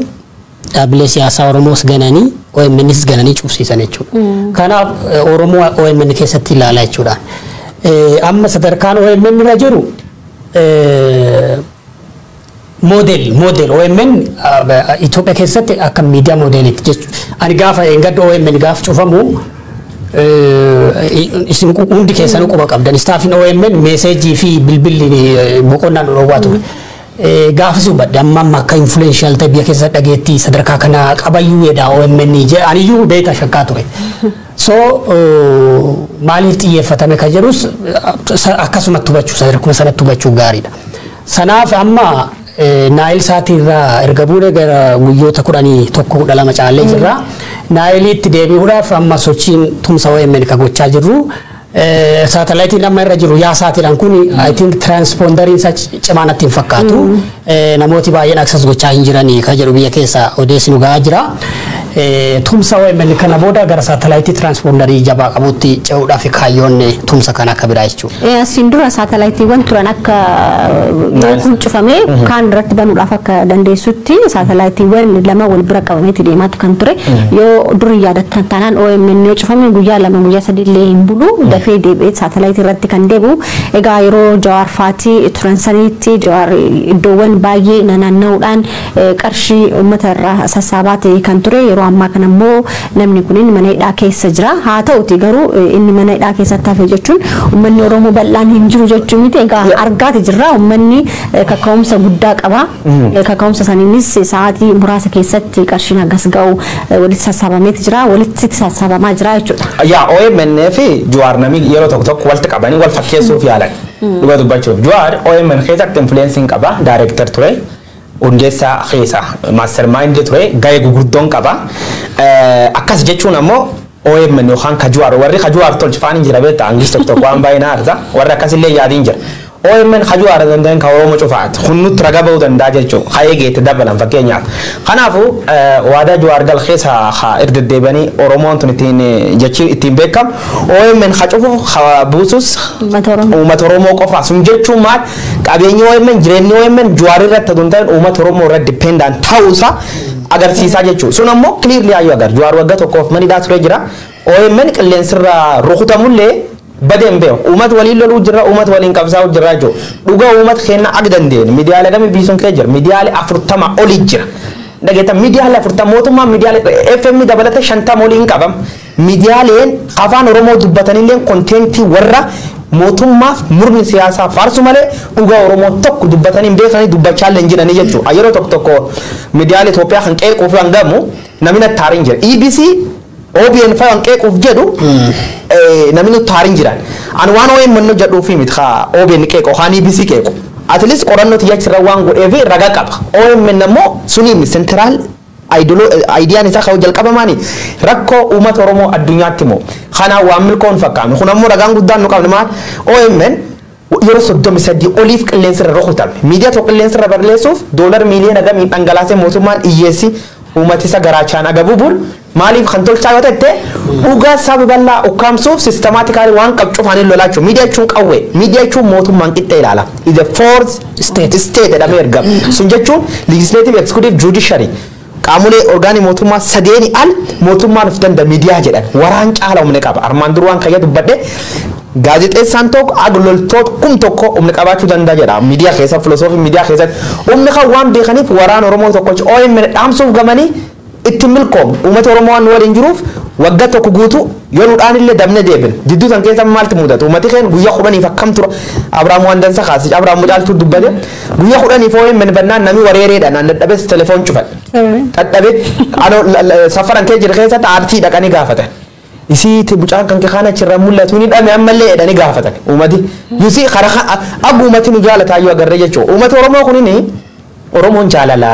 dhaabbilee siyaasaa Oromoos gananii OMNs gananii cufsiisan jechuudha. Kanaaf Oromoo OMN keessatti ilaalaa jechuudha. Amma sadarkaan OMN irra jiru model OMN Itoophiyaa keessatti akka miidiyaa moodelitti jechuudha. Ani gaafa engadda OMN gaafa cufamu isin hundi keessanuu quba qabdan istaafin OMN meeseejii fi bilbilli boqonnaan dhoowwaa ture. Gaafasi hubadde amma akka influential ta'e biyya keessa dhageetti sadarkaa kana qabayyuu jedha OMN aniyyuu beekta shakkaa ture. So maaliif xiyyeeffatame kan jedhus akkasumatti hubachuu sadarkuma sanatti hubachuu gaariidha. Sanaaf amma Naayil saatirraa erga buune gara guyyoota 11 caalee jirra. Naayilitti deebi'uudhaaf amma sochiin tumsa OMN ka gochaa jirru. Saatalaayitiin amma irra jiru yaa saatiidhaan kun I think transponderiin isa cimaanatti hin fakkaatu. Namooti baay'een access gochaa hin jiranii ka jedhu biyya keessa odeessi nu gahaa jira. tumsa OMN kana booda gara saatalaayitii tiraanspoondarii jabaa qabutti ce'uudhaaf kaayyoonni tumsa kana akka biraa jechuudha. Asiin dura saatalaayitiiwwan turan akka yoo cufamee kaan irratti banuudhaaf akka dandeessutti saatalaayitiiwwan lama wal bira qabameeti deemaatu kan ture yoo durii yaadattan taanaan OMN yoo cufame guyyaa lama guyyaa sadii illee hin bulu dafee deebi'ee saatalaayitii irratti kan deebi'u egaa yeroo Jawaar Faatii turan saniitti Jawaar iddoowwan baay'ee naanna'uudhaan qarshii uummata irraa sassaabaa ta'e kan ture yeroo ammaa kana immoo namni kun mana hidhaa keessa jira haa ta'uti garuu inni mana hidhaa keessatti hafe jechuun uummanni Oromoo bal'aan hin jiru jechuun miti egaa argaati jirra uummanni kaka'umsa guddaa qaba kaka'umsa saniinis sa'aatii muraasa keessatti qarshiin hagas ga'u walitti sassaabameeti jira walitti sassaabamaa jira jechuudha. Yaa OMN fi Jawaar namni yeroo tokko tokko walitti qabanii wal fakkeessuuf yaalan dhugaa dubbachuuf Jawaar OMN keessatti influensiin qaba daayireektar ture. Odeessaa keessa mastermind ture gahee gurguddoon qaba akkas jechuun ammoo OMN yookaan Jawaar warri Jawaar tolchifaan jira beekta anglis tokko waan baay'inaa arga warri akkasillee yaadiin jira OMN Jawaar danda'an ka Oromoo cufaat hunnutti raga ba'uu danda'a jechuun hayee geette dabalan fakkeenyaaf kanaafuu waadaa Jawaar gal keessa irraddeebanii Oromoon tun ittiin beekam OMN cufuuf buusus uummata Oromoo qofa sun jechuun maal qabeenyi OMN jireenyi OMN Jawaar irratti hundaan uummata Oromoo irratti dependant ta'uusaa agarsiisaa jechuudha sun ammoo clearly ayyuu agar Jawaar waggaa tokkoof manidhaa ture jira OMN qilleensirraa rukutamullee badeen beeku uummata waliin loluu jira uummata waliin qabsaa'u jira jechuudha dhugaa uummata keenya akka dandeenye miidiyaalee gamii biisuun kee jira miidiyaalee 40 olii jira dhageeta miidiyaalee 40 mootummaa miidiyaalee FM dabalata 50 olii hin qabam miidiyaaleen afaan Oromoo dubbatanillee kontentii warra mootummaaf murni siyaasaa faarsu malee dhugaa Oromoo tokko dubbatanii beekanii dubbachaa illee jiranii jechuudha yeroo tokko tokko miidiyaalee Itoophiyaa kan qeequuf hangamu namni taariin jira EBC OBN fa'aan qeequuf jedhu namni taariin jiran an waan OMN jedhuu fi miti OBN qeequ haan EBC qeequ at least qorannoo tiyyachirra waan godhee fi raga qaba OMN ammoo suniin central idiyaan isaa ka'u jalqabamaani rakkoo uummata Oromoo addunyaatti immoo kanaa waan milkoon fakkaatu kun ammoo ragaan guddaan nu qabne maal OMN yeroo 33 oliif qilleensirra rukutame miidiyaa tokko qilleensirra balleessuuf $1 miliyoona gamii dhangalaasee mootummaan iyyeessi uummata garaachaan agabubul maaliif kan tolchaa yoo ta'e dhugaa saba bal'aa ukkaamsuuf systematically waan qabcuufaan lolaachu miidiyaa jechuun qawwee miidiyaa jechuun mootummaan qixxee ilaala is a fourth state jedhamee ergama sun jechuun legislative executive judiciary qaamolee orgaanii mootummaa sadeeni al mootummaan of danda'a miidiyaa jedhan waraan caala humna qaba armaan dur waan kayya dubbadhe gaazexeessaan tokko agloltoota kun tokko humna qabaachuu danda'a jedha miidiyaa keessa filosoofii miidiyaa keessatti humna kan waan beekaniif waraan Oromoo tokko OMN dhaamsuuf gamanii itti milkoom uummata Oromoo waan waliin jiruuf waggaa tokko guutuu yoo nudhaan illee dabne deebin jidduu san keessa maaltu mudatu uummati keenya guyyaa 10 akkam tura Abrahaam waan dansa kaasi Abrahaam mudaaltu dubbate guyyaa 10 OMN bannaan namni wareereedha naan dadhabes telefoon cufan dadhabe safaran kee jira keessatti aartii dhaqanii gaafatan isiiti bucaan kan kana chirra mul'atu ni dhame ammallee edani gaafatan ummati yusi khara abu ummati nu jaalata yoo agarre jecho ummati Oromoo kunini Oromoon jaalala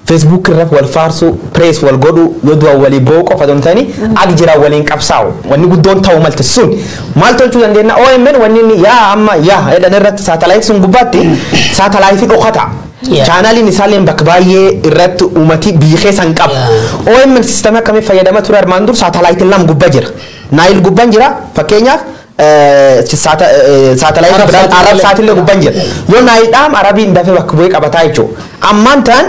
Facebook irra wal faarsu press wal godu yoo du'a wali boo qofa dontani ag jira waliin qabsaaw wanni guddoon ta'u malta sun maal tolchuu dandeenya OMN wanni yaa amma yaa edan irratti satellite sun gubbaatti satellite dhokata channel ni salen bak baay'ee irratti ummati biixee san qab OMN system akkamii fayyadama ture armaan dur satellite lam gubba jira Nile gubban jira fakkeenyaaf satellite arab satellite gubban jira yoo Nile dham arabiin dafee bak bu'ee qabataa jechuudha ammaan tan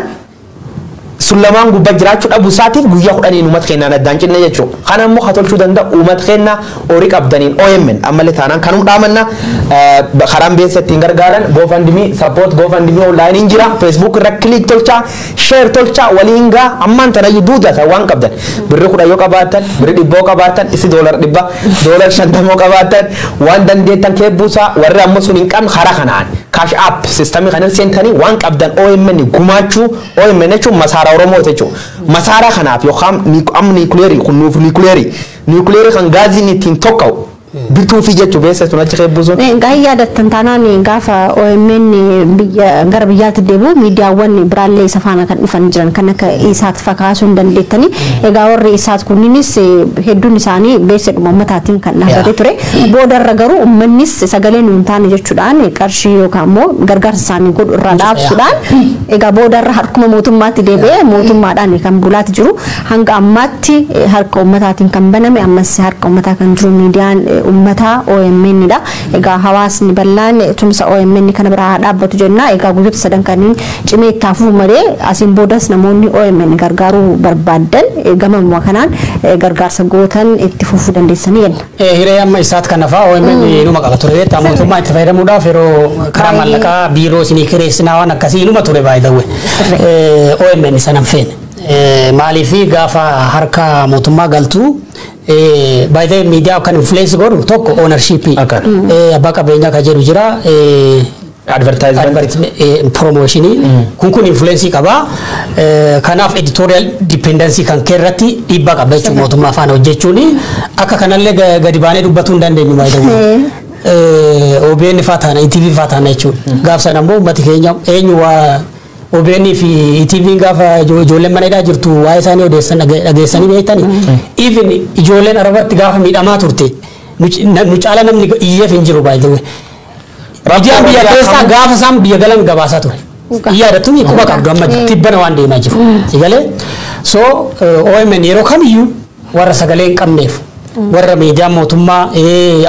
Sulamaan gubba jiraachuu dhabu isaatiif guyyaa 10 uummata keenyaan addaan cinne jechuudha. Kana immoo hatolchuu danda'a uummata keenya horii qabdaniin OMN ammallee taanaan kanum dhaamanna karaan beessa ittiin gargaaran GoFundMe support GoFundMe online hin jira Facebook irra click tolchaa share tolchaa waliin gaa ammaan tanayyuu duudata waan qabdan birri 10 yoo qabaatan birri 100 yoo qabaatan isi $100 $50 yoo qabaatan waan dandeettan keebbuusaa warri ammoo sun hin qabne karaa kanaan cash app systemii kanan seentanii waan qabdan OMN gumaachuu OMN jechuun masaara Oromoo jechuudha. Masaara kanaaf yookaan nuclear kan gaazii ittiin tokka'u bituu fi jechuu beessa tun achi keebbuusun. Gahee yaadattan taanaan gaafa OMN gara biyyaatti deebi'u miidiyaawwan biraallee isa faana kan dhufan jiran kan akka isaat fakaasuu hin dandeettanii egaa warri isaat kunniinis hedduun isaanii beessadhuma ummataatiin kan dhaabatee ture boodarra garuu uummannis sagalee nuun taane jechuudhaan qarshii yookaan immoo gargaarsa isaanii godhu irraa dhaabsuudhaan egaa boodarra harkuma mootummaatti deebi'ee mootummaadhaan kan bulaati jiru hanga ammaatti harka ummataatiin kan baname ammas harka ummataa kan jiru miidiyaan ummataa OMN dha egaa hawaasni bal'aan tumsa OMN kana biraa dhaabbatu jenna egaa guyyoota sadan kanneen cimee ittaafuu malee asiin boodas namoonni OMN gargaaruu barbaadan gamamuma kanaan gargaarsa gootan itti fufuu dandeessanii jenna. Hiree amma isaat kana fa'aa OMN numa qaba ture mootummaa itti fayyadamuudhaaf yeroo karaa maallaqaa biiroo isinii kireessinaa waan akkasii numa ture baay'ee OMN sana feene. Maaliif gaafa harka mootummaa galtuu baay'ee miidiyaa kan influence godhu tokko ownership abbaa qabeenyaa kan jedhu jira advertisement promotion kun influence qaba kanaaf editorial dependency kan keerratti dhiibbaa qaba jechuun mootummaa faana hojjechuun akka kanallee gadi baanee dubbachuu hin dandeenyu baay'ee OBN faataana ETV faataana jechuun gaafsan ammoo uummati keenya eenyu waa OBN fi ETV gaafa ijoolleen mana hidhaa jirtu waa'ee isaanii odeessan dhageessanii beektani even ijoolleen arabatti gaafa miidhamaa turte nu caala namni iyyeef hin jiru baay'ee Rabbiyaan biyya keessaa gaafa isaan biyya galan gabaasaa ture. Yaadattuun quba qabdu amma tibbana waan deemaa jiru. Sigalee so OMN yeroo kamiyyuu warra sagalee hin qabneef warra miidiyaa mootummaa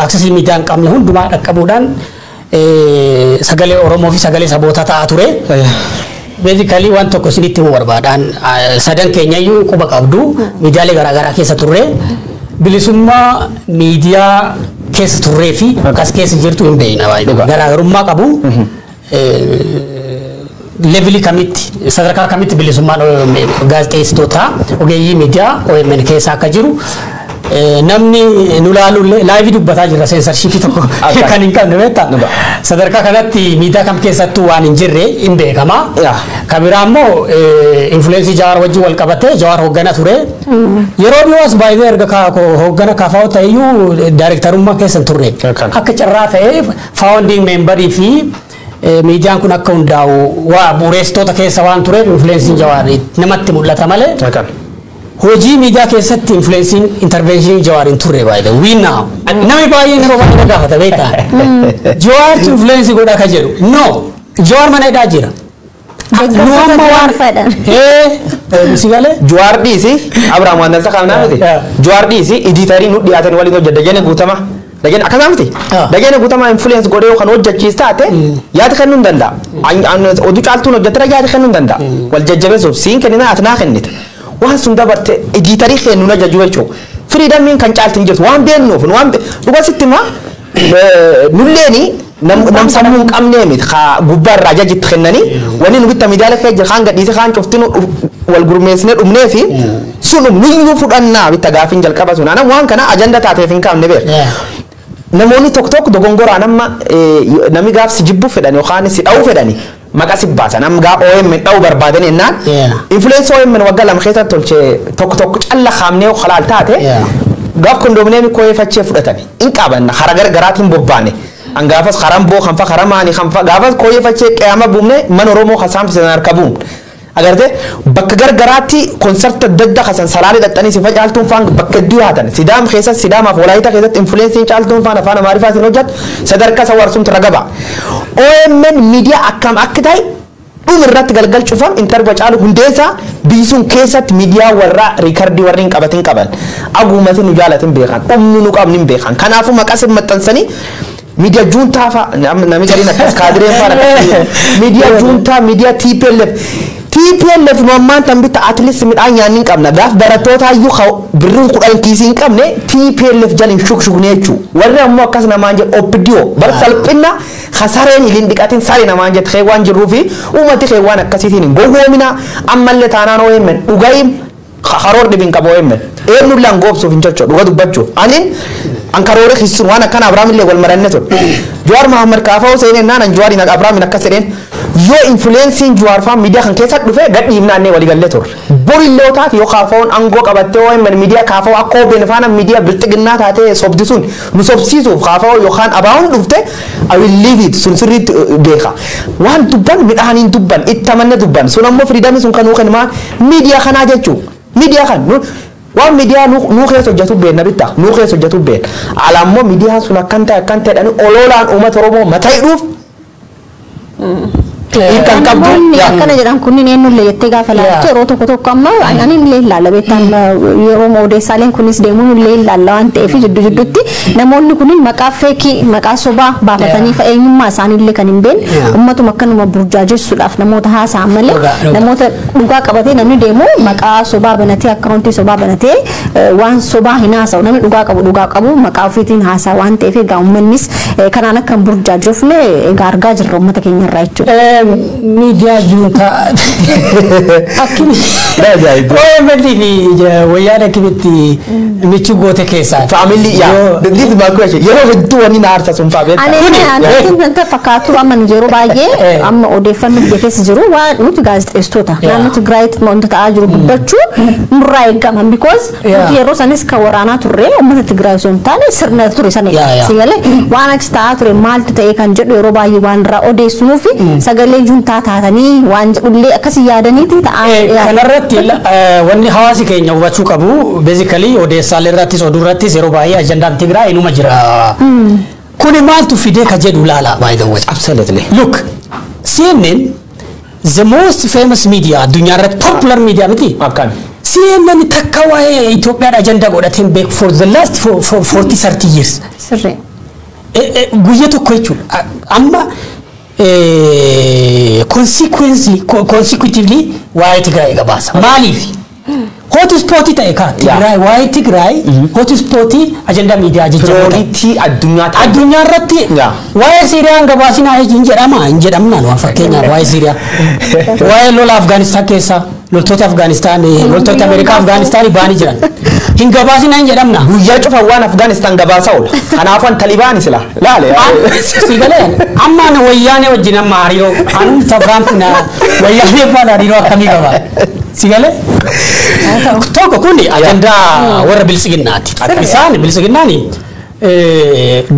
aksesii miidiyaa hin qabne hundumaa dhaqqabuudhaan sagalee Oromoo fi sagalee sabootaa ta'aa ture. Basically waan tokko isinitti himuu barbaadaan sadan keenyayyuu quba qabdu miidiyaalee garaagaraa keessa turre bilisummaa miidiyaa keessa turree fi akkas keessa jirtu hin beekna baay'ee garaagarummaa qabu levelii kamitti sadarkaa kamitti bilisummaan gaazexeessitoota ogeeyyii miidiyaa OMN keessa akka jiru namni nu laalu laayivii dubbataa jira seensarshiipii tokko kan hin qabne beektaa sadarkaa kanatti miidiyaa kam keessattuu waan hin jirre hin beekama kabiraa immoo influensii Jawaar wajjin wal qabatee Jawaar hooggana ture yeroo dhiyoos baay'ee erga hooggana kaafa'oo ta'eyyuu daayirektarummaa keessa turre akka carraa ta'ee faawundiing meembarii fi miidiyaan kun akka hundaa'u waa bu'uureessitoota keessa waan tureef influensiin Jawaar namatti mul'ata malee hojii miidiyaa keessatti influensiin intervention Jawaar hin turre baay'ee wiina namni baay'een yeroo baay'ee gaafata beektaa Jawaar influensi godha ka jedhu no Jawaar mana hidhaa jira nu amma waan fedhan sigalee Jawaar dhiisi Abrahaam waan dansa qabnaa miti Jawaar dhiisi editarii nu dhiyaatan waliin hojjedha dagana guutama dagana akkasuma miti dagana guutama influence godhee kan hojjechiis taate yaada kennuu hin danda'a oduu caaltuun hojjettara yaada kennuu hin danda'a wal jajjabeessuuf siin kennina ati naa kennite waan sun dabarte editarii kennu na jajju jechuudha freedomiin kan caaltiin jirtu waan beennuuf waan dhuga sitti ma nulleeni nam sammuu hin qabnee miti haa gubbaa irraa jajitti kennanii wanni nu bitta miidiyaalee kee jira kaan gadhiise kaan coftinu wal gurmeessine dhumnee fi sun nuyyuu fudhannaa bitta gaafiin jalqaba sun anam waan kana ajanda taateef hin qabne beeku namoonni tokko tokko dogongoraan amma namni gaaf si jibbuu fedhan yookaan si dha'uu fedhani maqaa si baasan amma gaa OMN dha'uu barbaadan ennaan influensa OMN waggaa lama keessatti tolchee tokko calla kaamnee halaal taate gaaf kondominiyeemii kooyeeffachee fudhatani hin qabanna hara gargaraatiin bobbaane angaafas haramboo kanfa haramaanii kanfa gaafas kooyeeffachee qe'ama buumne man Oromoo kasaamfisan harka buum agarte bakka gargaraatti konserta dadda kasan salaale dhaxxanii si facaaltuun faan bakka hedduu haatan sidaam keessa sidaamaaf walaayita keessatti influensiin caaltuun faan afaan amaariffaatiin hojjatu sadarkaa isa warsumtu ragaba OMN miidiyaa akkam akka ta'e dhumirratti galgal cufam interba caalu hundeessaa biisuun keessatti miidiyaa warraa riikardii warri hin qabatin qaban aguumati nu jaalatin beekan dhumni nu qabni hin beekan kanaafuu maqaa maxxansanii media junta fa nami gari na kadre fa media junta media TPLF no man tambita at least mit anya nin qabna daf baratota yu khaw birrun qudan kisin qabne TPLF janin shuk nechu warra mo kasna manje opdio bar salpina khasaren ilin dikatin sari na manje xewan jirufi umati xewan akasitin gogomina amalle tanano yemen ugayim kharor dibin kabo yemen enu langop so finchocho duga dubbacho anin ankaroore khisun wana kana Abraham illee wal maranne ture Jawaar Muhammad kaafaa seenee naan Jawaar ina Abraham akka sedeen yoo influencing Jawaar fa media kan keessa dhufe gadhiim naannee wali galle ture borillee taat yoo kaafaawwan angoo qabattee oo man media kaafaa akka obeen faana media bilxiginnaa taatee sobdisuun nu sobsiisuuf kaafaa yookaan abaawun dhufte I will leave it sun sirriitti beeka waan dubban midhaaniin dubban ittamanne dubban sun ammoo freedom sun kan uukan maa media kanaa jechuun media kan waan media nu keessa hojjetu beekna bitta nu keessa hojjetu beek alaammoo media sun akkan ta'e dhani ololaan uummata Oromoo mataa hidhuuf kan qabdu akkana jedhan kunniin eenyullee jettee gaafa laaltu yeroo tokko amma ani illee ilaalla beektan yeroo Odeessaaleen kunis deemuun illee ilaalla waan ta'eef jidduutti namoonni kunniin maqaa feekii maqaa sobaa baafatanii eenyummaa isaaniillee kan hin beekne ummatuma akkanuma burjaajessuudhaaf namoota haasa'an malee namoota dhugaa qabatee namni deemu maqaa sobaa banatee akkaawuntii sobaa banatee waan sobaa hin haasa'u namni dhugaa qabu maqaa ofiitiin haasa'a waan ta'eef egaa uummannis kanaan akka hin burjaajofne egaa argaa jirra uummata keenya irraa jechuudha. media junta akimi OMN wayyaana kibiti michu gote keessa family ya this is my question yeroo hedduu wani na arsa sun faabe ani kan fakkaatu amma yeroo baay'ee amma odeeffannoo biyya keessa jiru waan nuti gaazexeessitoota naannoo Tigraayitti wantoota ta'aa jiru dubbachuu nurraa eegama because yeroo sanis ka waraanaa turre uummata Tigraay sun taane sirna ture sana sigalee waan achi ta'aa ture maaltu ta'e kan jedhu yeroo baay'ee waan irraa odeessuuf sagalee juntaa taatanii waan ullee akkasii yaadaniiti ta'a kanarratti wanni hawaasi keenya hubachuu qabu basically Odeessaalee irrattis oduu irrattis yeroo baay'ee ajandaan Tigraay inuma jira kuni maaltu fidee ka jedhu laala by the way absolutely look CNN the most famous media addunyaa irratti popular media miti akkan CNN takka waa'ee Itoophiyaa ajanda godhateen beek for the last 40-30 years sirrii guyyaa tokko jechuudha amma consecutively why Tigray gabasa malif hotspot ta'e ka Tigray why Tigray hotspot agenda media priority addunyaa irratti why Syria gabasina jedhamna waan fakkeenya why Syria why lola Afghanistan keessa loltoota Afghanistan loltoota America Afghanistan baani jiran hin gabasina jedhamna guyyaa cufa waan Afghanistan gabasa ol kanaafan Taliban sila laale sigalee amma na wayyaane wajjin amma hariiroo anu Trump na wayyaane faana hariiroo akkamii qaba sigalee tokko kuni agenda warra bilisiginnaati isaan bilisiginnaani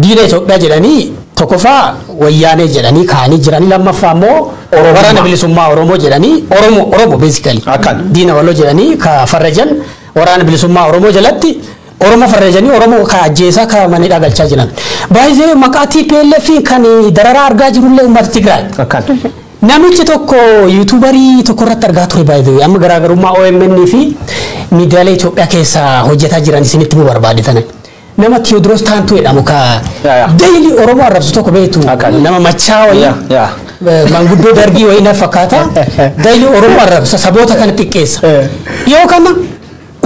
diina Itoophiyaa jedhanii tokkoffaa wayyaane jedhanii kaanii jiranii lammaffaa immoo waraana bilisummaa Oromoo jedhanii Oromoo basically diina waloo jedhanii ka farrajan waraana bilisummaa Oromoo jalatti Oromoo farrajanii Oromoo ka ajjeesaa ka manidhaa galchaa jiran baay'ee maqaa TPLF kan dararaa argaa jirullee uummata Tigraay namichi tokko yuutuubarii tokko irratti argaa ture baay'ee amma garaagarummaa OMN fi miidiyaalee Itoophiyaa keessa hojjetaa jiran isinitti mu barbaadatan nama Tewoodiroos Taantuu jedhamu ka daily Oromoo arrabsu tokko beektu nama machaa wayii manguddoo dargii wayii na fakkaata daily Oromoo arrabsa saboota kana xiqqeessa yoo kana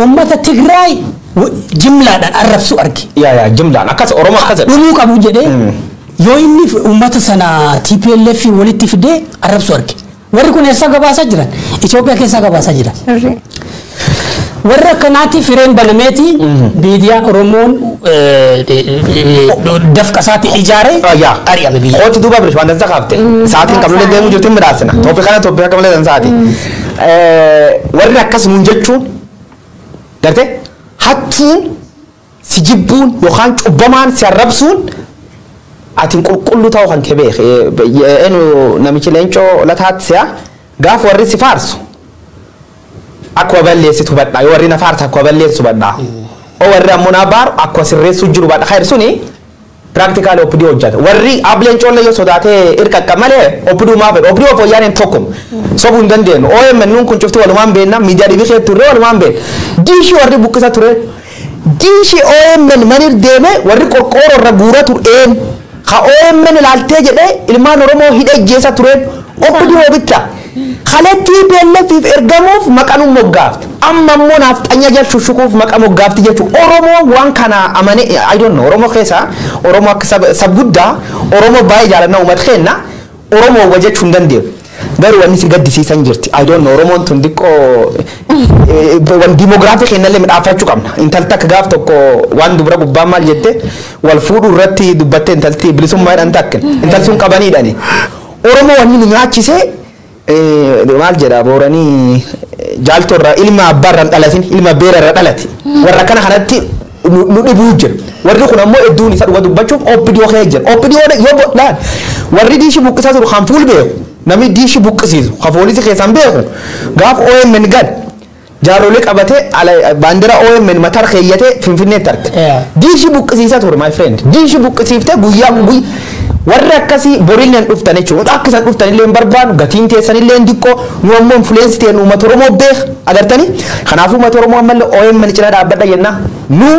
ummata Tigraay jimlaadhaan arrabsu arge jimlaan akkas Oromoo akkas dhumuu qabu jedhee yoo inni ummata sana TPLF walitti fidee arrabsu arge warri kun eessa gabaasaa jiran Itoophiyaa keessa gabaasaa jiran warra kanaati fireen banameeti miidiyaan Oromoon dafqasaati ijaare ari'ame biyya ooti duuba birish waan dansa kaafte sa'aatiin qablee deemuu jirti midhaasina Itoophiyaa qablee dansaati warri akkas nuun jechuun garte hattuun si jibbuun yookaan cubbamaan si arrabsuun atiin qulqulluu ta'uu kan kee beek namichi leencoo lataatti si'a gaaf warri si faarsu akkuma balleessitu badhaa yoo warri na faarsa akkuma balleessu badhaa oo warri ammoo na baaru akkuma sirreessu jiru badhaa khayr suni practical opdi hojjata warri ableen coolle yoo sodaatee irqaqqa malee opduu maa fedhu opduu fooyyaan tokkum sobuu hin dandeenyu OMN nuun kun cufti walumaan beenna miidiyaa dhibii kee turre walumaan been diishii warri buqqisa ture diishii OMN manir deeme warri qorqooroo irra guura tureen ka OMN ilaaltee jedhee ilmaan Oromoo hidha ijjeessa tureen opduu hobicha kaletti beellefiif ergamuuf maqanuu moggaafti amma immoo naaf xanya jalchu shukuuf maqa moggaafti jechuun Oromoo waan kana amane I don't know Oromoo keessa Oromoo akka sabguddaa Oromoo baay'ee jaalannaa uummata keenya Oromoo wajechuun dandeenya Garuu wanni si gaddisiisan jirti. I don't know Oromoon tun diqqoo wan demographic hinallee midhaafachuu qabna. Intalti akka gaaf tokko waan dubara gubbaa maal jette wal fuudhuu irratti dubbatte intalti bilisummaadhaan takkin. Intalti sun qabaniidhaani. Oromoo wanni nu nyaachisee maal jedha booranii jaaltorra ilma abbaarraan dhalatin ilma beerarra dhalati. Warra kana kanatti nu dhibuu jira. Warri kun ammoo hedduun isa dhuga dubbachuuf obbidiyoo kee jira. Obbidiyoo yoo godhaan warri diishi buqqisaa jiru kan fuul beeku. Namni diishi buqqisiisu hafoolisi keessan beeku gaaf OMN gad jaarolee qabatee baandira OMN matar keeyyatee finfinneetti arge diishi buqqisiisaa ture my friend diishi buqqisiiftee guyyaa warri akkasii borilleen dhuftan jechuudha akka isaan dhuftan illee hin barbaadu gatiin teessan illee hin diqqoo nu ammoo influensi ta'een uummata Oromoo beek agartanii kanaafuu uummata Oromoo ammallee OMN cina dhaabbadha jenna nu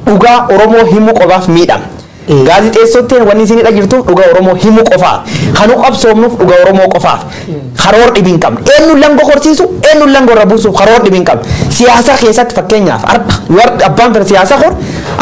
dhugaa Oromoo himuu qofaaf miidhama. Gaazixeessotteen wanni isin dhagirtu dhugaa Oromoo himuu qofaa kanu qabsoomnuuf dhugaa Oromoo qofaaf karoor dhibiin qabna eenyu langoo horsiisu eenyu langoo rabuusuuf karoor dhibiin qabna siyaasa keessatti fakkeenyaaf arba abbaan fira siyaasa hor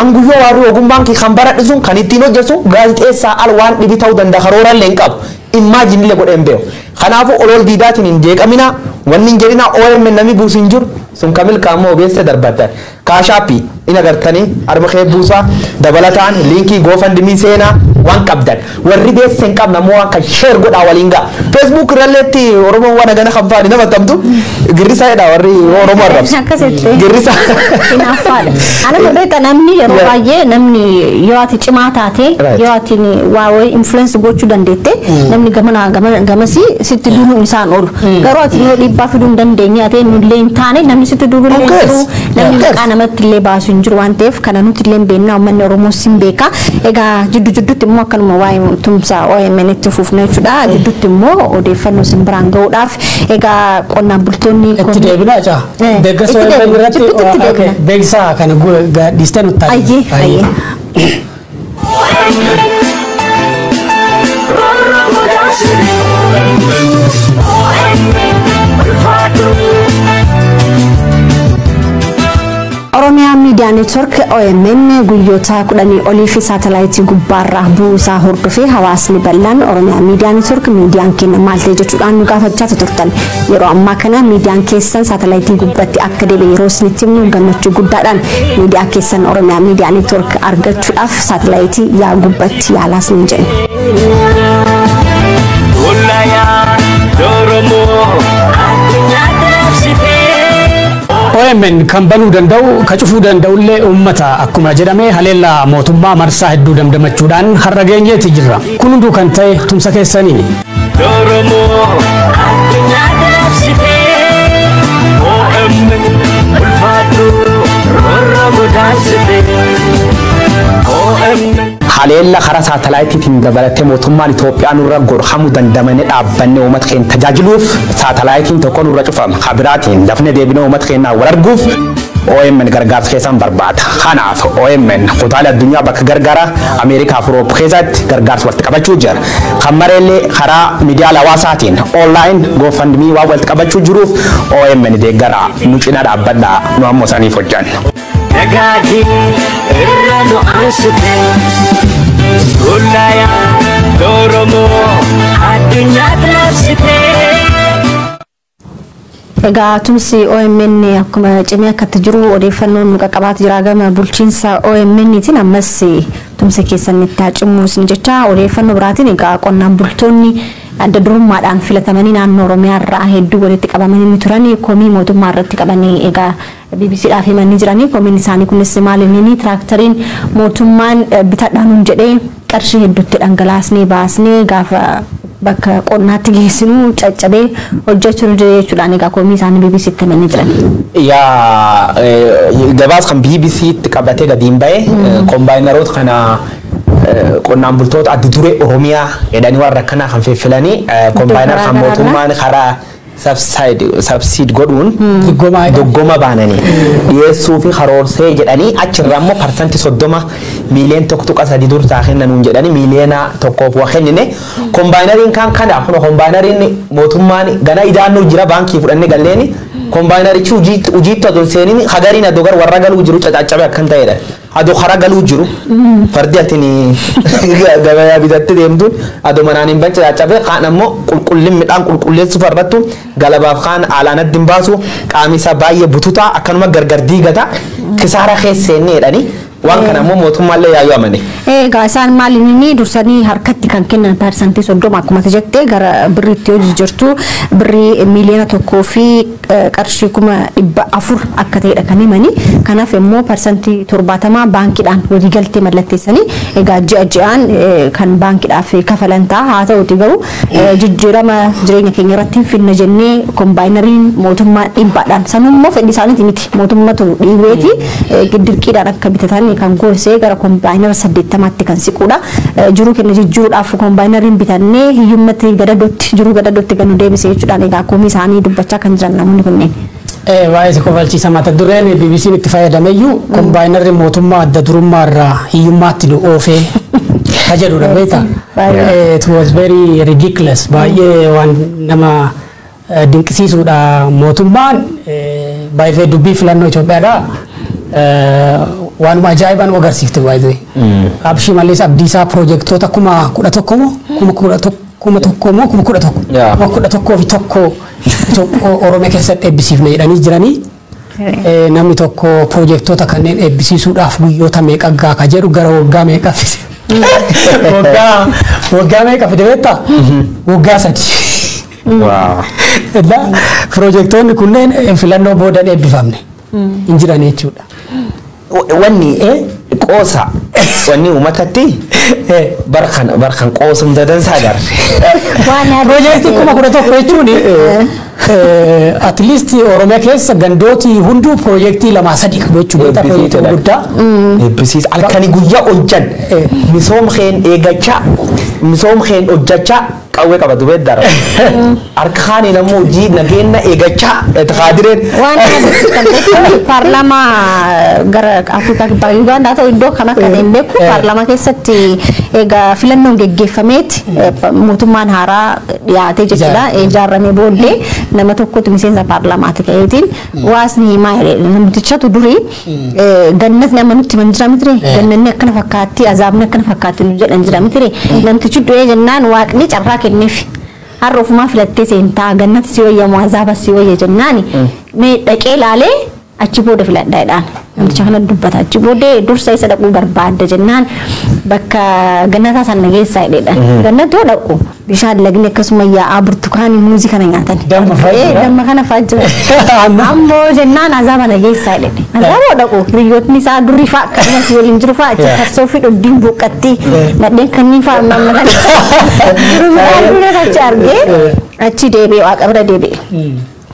anguyyoo warri ogummaan kee kan baradhisuun kan ittiin hojjetu gaazixeessaa al waan dhibi ta'uu danda'a karoorallee hin qabu immaajin illee godheen beeku kanaafuu olol diidaatiin hin jeeqamina wanni hin jedhina OMN namni buusu hin jiru sun kamil kaamoo obeessa darbatan kaashaappii in agartanii arma kee buusaa dabalataan liinkii goofandimii seenaa waan qabdan warri beessa hin qabna moo akka sheer godhaa waliin gaa Facebook irralleetti Oromoo waan agana kan faani nama tamtu girrisaa jedha warri Oromoo arrabsu girrisaa hinaafaadha ana beeka namni yeroo baay'ee namni yoo ati cimaa taate yoo ati waa influence gochuu dandeette namni gamasi sitti duuluun isaan oolu garuu ati yoo dhiibbaa fiduu hin dandeenye ate nullee hin taane namni sitti duuluun hin jiru namni maqaa namatti illee baasu hin jiru waan ta'eef kana nuti illee beekna uummanni Oromoo sin beeka egaa jidduutti immoo akkanuma waa'ee tumsa OMN itti fufna jechuudha jidduutti immoo odeeffannoo sin biraan ga'uudhaaf egaa qonnaan bultoonni itti deebinaa jaa deeggarsa OMN irratti beeksisaa kana dhiistee nutti taate. Oromiyaa Miidiyaa Neetwork OMN guyyoota 10 oliif saatalaayitii gubbaarraa buusaa hordofee hawaasni bal'aan Oromiyaa Miidiyaa Neetwork miidiyaan keenya maal ta'e jechuudhaan nu gaafachaa turtan yeroo ammaa kana miidiyaan keessan saatalaayitii gubbaatti akka deebi'e yeroo isinitti himnu gammachuu guddaadhaan miidiyaa keessan Oromiyaa Miidiyaa Neetwork argachuudhaaf saatalaayitii yaa gubbatti yaalaas ni jenna. OMN kan banuu danda'u ka cufuu danda'ullee uummata akkuma jedhame haleellaa mootummaa marsaa hedduu damdamachuudhaan har'a geenyeeti jirra kun hunduu kan ta'e tumsa keessaniini. haleella karaa saatalaayitiitiin dabalatee mootummaan Itoophiyaa nurra gorhamuu dandamanii dhaabbanne uummata keenya tajaajiluuf saatalaayitiin tokko nurra cufama kabiraatiin dafnee deebinee uummata keenya wal arguuf OMN gargaarsa keessan barbaada. Kanaaf OMN kutaalee addunyaa bakka gargaara Ameerikaa fi Awurooppaa keessatti gargaarsa walitti qabachuu jira. Kan mareellee karaa miidiyaa hawaasaatiin online goofandimii waan walitti qabachuu jiruuf OMN deeggara nu cina dhaabbadhaa nu ammoo saniif hojjanna. Nagadi irranu ansite Ulaya Doromo addunyaa taasite. Egaa tumsi OMN akkuma cimee akkatti jiru odeeffannoon nu qaqqabaatu jira gama bulchiinsa OMNtiin ammas tumsi keessan itti hacimuus ni jecha odeeffannoo biraatiin egaa qonnaan bultoonni adda durummaadhaan filatamanii naannoo Oromiyaa irraa hedduu walitti qabamanii turanii komii mootummaa irratti qabanii egaa BBCdhaaf himanii jiranii komiin isaanii kunis maal inni tiraakteriin mootummaan bitadhaan jedhee qarshii hedduutti dhangalaasnee baasnee gaafa bakka qonnaatti geessinu caccabee hojjechuu jechuudhaan egaa komii isaanii BBCtti himanii jiran. Yaa gabaas kan BBCtti qabatee gadiin ba'e kombaayineroota kana qonnaan bultoota adda duree Oromiyaa jedhanii warra akkanaa kan fiffilanii kombaayinar kan mootummaan karaa subsiid godhuun doggoma baananii dhiyeessuu fi karoorsee jedhanii achirraa immoo parsantii 30 miiliyoona tokko tuqa sadii dur taakennanuun jedhanii miiliyoona tokkoof waa kennine kombaayinariin kan kana kun kombaayinariin mootummaan gana idaannoo jira baankii fudhannee galleeni kombaayinarichi hojiitti adoo seenini hagariin adoo gara warra galuu jiru caccabe akkan ta'edha. Adoo hara galuu jiru fardi atini gabayaa bitaatti deemtuun adoo manaan hin bancha caccabe kaan ammoo qulqullin midhaan qulqulleessuuf irrattu galabaaf kaan alaanatti hin baasu qaamni isaa baay'ee bututaa akkanuma gargar diigata kisaara keesseenni jedhani. Waan kana ammoo mootummaallee yaayuu amane. Egaa isaan maaliin dursanii harkatti kan kennan parsantii 30 akkuma jettee gara birriitti yoo jirtu birrii miliyoona 1 fi qarshii 400 akka ta'edha kan himani. Kanaaf immoo parsantii 70 baankiidhaan waliigaltee mallatteessanii egaa ji'aan kan baankiidhaaf kafalan ta'a. Haa ta'uti garuu jijjiirama jireenya keenya irratti finna jennee kombaayinariin mootummaa dhibbaadhaan sanummoo fedhii isaaniiti miti mootummatu dhiibeeti dirqiidhaan akka bitatan kan goosee gara kombaayinara 80tti kan siquudha. Jiruu kenna jijjiiruudhaaf kombaayinariin bitannee hiyyummatti gadadootti jiruu gadadootti kan nu deebisee jechuudhaan egaa komii isaanii dubbachaa kan jiran namoonni kunneen. Waa'ee si kofalchiisa mata dureen BBC'n itti fayyadameyyuu kombaayinarri mootummaa adda durummaa irraa hiyyummaatti nu oofee jedhudha beektaa. It was very ridiculous baay'ee waan nama dinqisiisuudha mootummaan baay'ee dubbii filannoo Itoophiyaadhaa. Waan ajaa'ibaan agarsiifte baay'ee. Abshii malees abdiisaa piroojeektoota 11,000 Oromiyaa keessatti eebbisiifne jedhanii jiranii. Namni tokko piroojeektoota kanneen eebbisiisuudhaaf guyyoota meeqa gaaka jedhu gara waggaa meeqa fide. Waggaa meeqa fide beektaa? Waggaa 3. Piroojeektoonni kunneen filannoo boodan eebbifamne hin jiran jechuudha. Wanni qoosa wanni uummatatti barkan qoosum dadansaa agarre. Piroojeektii 11,000 jechuun at least Oromiyaa keessa gandooti hunduu piroojeektii 2-3 qabu jechuudha. Piroojeektii guddaa. Eebbisiisa halkanii guyyaa hojjan misooma keen eeggachaa misooma keen hojjachaa qawwee qabatu beeddara. Harka kaaniin ammoo hojii nageenya eeggachaa xaadireen. Waan paarlaamaa gara Afrikaa kibbaa Yuugaandaa ta'u iddoo kan akka ta'e beeku paarlaamaa keessatti egaa filannoon geggeeffameeti mootummaan haaraa dhiyaatee jechuudha ijaarramee booddee nama tokkotu miseensa paarlaamaati ka'eetiin waasni himaa namtichatu durii gannat nama nutti man jira mitire gannanni akkana fakkaatti azaabni akkana fakkaatti nu jedhan jira mitire namtichi du'ee jennaan waaqni carraa kenneef har'a ofumaa filattee seentaa gannatti si wayyamu azaaba si wayya jennaani mee dhaqee laalee achi booda filadhaadhaan namticha kana dubbata achi booda dursa isa dhaquu barbaadda jennaan bakka gannataa san nageessaa jedhedhaan gannatoo dhaqu bishaan lagni akkasuma yaa'aa burtukaanii muuzii kana nyaatan damma kana faajjira ammoo jennaan azaaba nageessaa jedhe azaaboo dhaqu hiriyootni isaa durri fa'a akkasumas waliin jiru fa'a achi karsoo fi dhuddiin buuqqatti nadheen kanneen fa'a amma kana jiru midhaan dura achi argee achi deebi'e waaqa bira deebi'e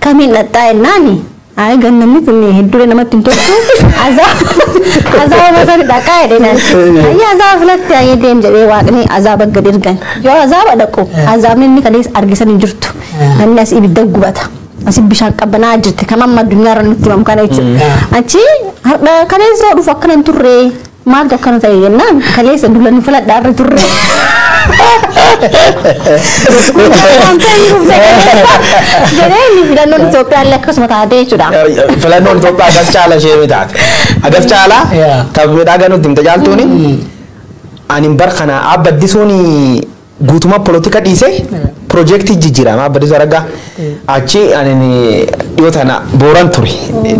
kamiin dhaxxaa jennaani. Ay gannanni kun hedduu namatti hin tolchu azaaba masani dhaqaa jedheenan ayya azaaba filatti ayya deem jedhee waaqni azaaba gad ergan yoo azaaba dhaqu azaabni inni kalees argisan hin jirtu namni as ibidda gubata as bishaan qabbanaa jirti kan amma addunyaa irra nutti himamu kana jechuudha achi kaleessa dhufu akkana hin turre maaltu akkana ta'e jennaan kaleessa dulanni filadhaa irra turre. Jadi filannoon Itoophiyaa illee akkasuma taatee jechuudha. Filannoon Itoophiyaa agas caala ishee mi taate. Agas caala taphidhaa ganuutti himta jaaltuuni. Ani barkana abaddisuun guutuma politika dhiise projektii jijjiirama abaddisuu argaa. Achi ani dhiyoo tana booran ture.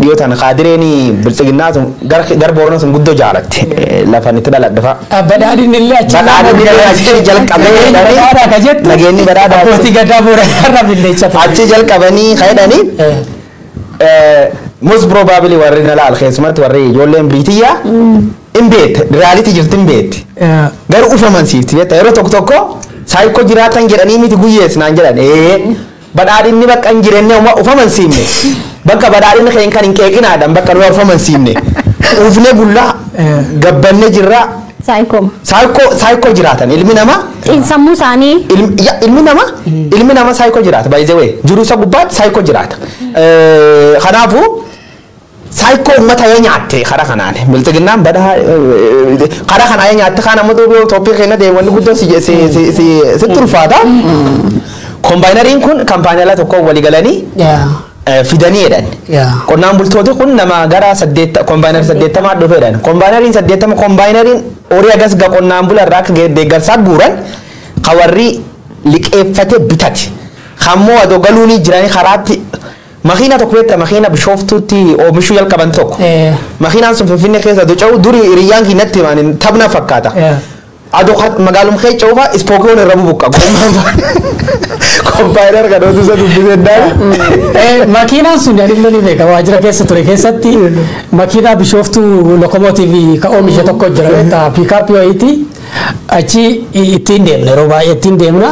Dhiyoo tana qaadireeni bilchiginaa sun gar booran sun guddoo jaalatte. Lafan itti dhaladhafa. Badhaadhiin illee achi jalqabanii nageenyi badhaadhaa abbootii gadaa booran irra billeechata. Achi jalqabanii qaydanii most probably warri nalaal keessumatti warri ijoolleen biitiyyaa in beet reality jirti in beet. Garuu ufaman siifti beektaa yeroo tokko tokko saayikoo jiraatan jedhanii miti guyyees naan jedhan badhaadhinni bakka hin jireenye ufaman siifne bakka badhaadhinni keen kan hin qeeqinaadhaan bakka nu ufaman siifne ufne bullaa gabbanne jirraa saayikoo jiraatan ilmi namaa sammuu isaanii ilmi namaa saayikoo jiraata by the way jiruu isa gubbaatti saayikoo jiraata kanaafuu saayikoo uummata yoo nyaatte karaa kanaan bilchiginnaan badhaa karaa kanaa yoo nyaatte kaan ammoo Itoophiyaa keenya deemanni guddoo si turfaata kombaayinariin kun kaampaaniyaa tokko walii galanii fidanii jedhan. Qonnaan bultooti kun nama gara kombaayinarii 80 dhufeedhaan. Kombaayinariin 80 kombaayinariin horii agas ga qonnaan bula irraa akka deeggarsaa guuran kawarri liqeeffate bitati. Kammoo adoo galuunii jiranii karaatti makiina tokko beektaa makiina bishooftuutti oomishuu jalqaban tokko. Makiinaan sun Finfinnee keessa duca'u durii hiriyyaan kiinatti taphna fakkaata. Adoo magaalum kee cawfa ispookiyoon irra bubuqa. Kombaayinara kan hojii isa dubbisee dhaan. Makiinaan sun yaadimmoo ni beeka waajjira keessa ture keessatti makiinaa bishooftuu lokomotiivii ka oomisha tokko jira beektaa piikaappii wayiiti achi ittiin deemna yeroo baay'ee ittiin deemna.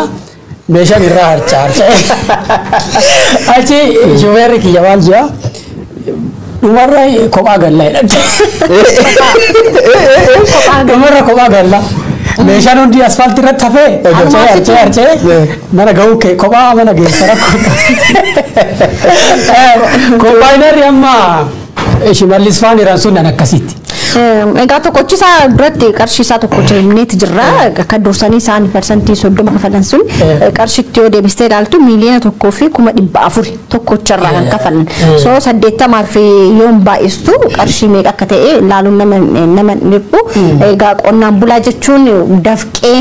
Meeshaan irraa harca'e. Achi shufeerri kiyya maal jira? Dhumarra kophaa gallaa jedhamte. Dhumarra kophaa gallaa. Meeshaan hundi asfaaltii irratti hafee harca'e mana gahuu kophaa mana geessa rakkoo. Kombaayinarri amma shimallis faan irraan sun akkasitti. Egaa tokkochisaa duratti qarshiisaa tokkocha himneeti jirra akka dursanii isaan persentii 30 kafalan sun qarshiitti yoo deebistee ilaaltu miiliyoona 1,400 tokkocharraa kan kafalan so 80 fi yoon baay'istu qarshii meeqa akka ta'e ilaaluun nama dhibbu egaa qonnaan bulaa jechuun dafqee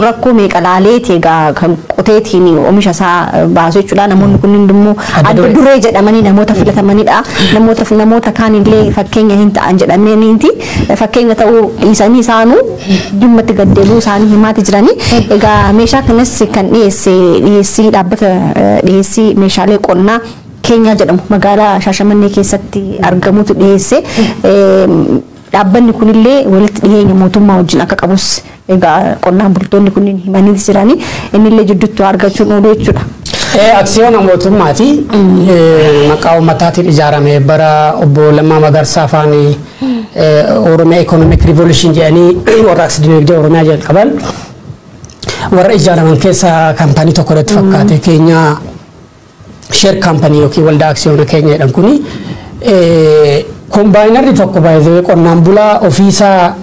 rakkoo meeqa laaleeti egaa kan qoteetiin oomisha isaa baasu jechuudha namoonni kunniin immoo adda duree jedhamanii namoota filatamanidha namoota kaanillee fakkeenya hin ta'an jedhamaniiti fakkeenya ta'uu dhiisanii isaanuu dhimmatti gaddeebuu isaanii himaati jiranii egaa meeshaa kanas kan dhiyeessii dhaabbata dhiyeessii meeshaalee qonnaa Keenyaa jedhamu magaalaa Shaashamannee keessatti argamutu dhiyeesse dhaabbanni kunillee walitti dhiyeenya mootummaa wajjin akka qabus egaa qonnaan bultoonni kunniin himanii jiranii innillee jidduutti argachuun oolu jechuudha. Aksiyoona mootummaati maqaa ummataatiin ijaarame bara obbo Lammaa Magarsaa faanii Oromiyaa Economic Revolution jedhanii warraaqsa dinagdee Oromiyaa jalqaban warra ijaaraman keessa kaampaanii tokko irratti fakkaate Keenyaa share company yookiin waldaa aksiyoona Keenyaa jedhan kuni kombaayinarri tokko baay'ee qonnaan bulaa ofiisaa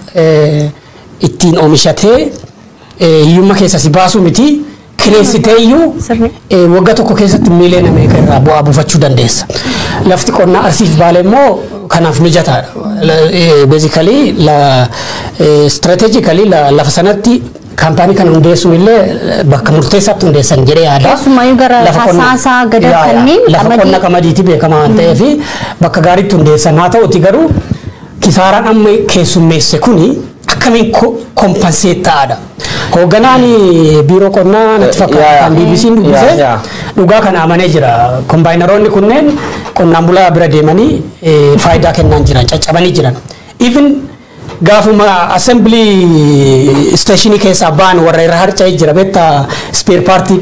ittiin oomishatee hiyyummaa keessa si baasuu miti kireessiteeyyuu waggaa tokko keessatti miiliyoona meeqa irraa bu'aa buufachuu dandeessa. Lafti qonnaa Arsiif Baalee immoo kanaaf mijataadha. Basically strategically lafa sanatti kaampaanii kana hundeessuun illee bakka murteessaatti hundeessan jedhee yaada. Keessumayyuu gara hasaasaa gada kanneen lafa qonna qamadiitti beekamaa waan ta'eef bakka gaariitti hundeessan haa ta'uti garuu kisaaraan amma keessummeesse kuni akkamiin kompanseet ta'aadha. Hoogganaan biiroo qonnaa natti fakkaata kan BBC'n dubbise dhugaa kana amanee jira. Kombaayinaroonni kunneen qonnaan bulaa bira deemanii faayidaa kennaa jiran caccabanii jiran. Even gaafuma assembly stationii keessaa ba'an warra irra harca'ee jira beektaa spare party.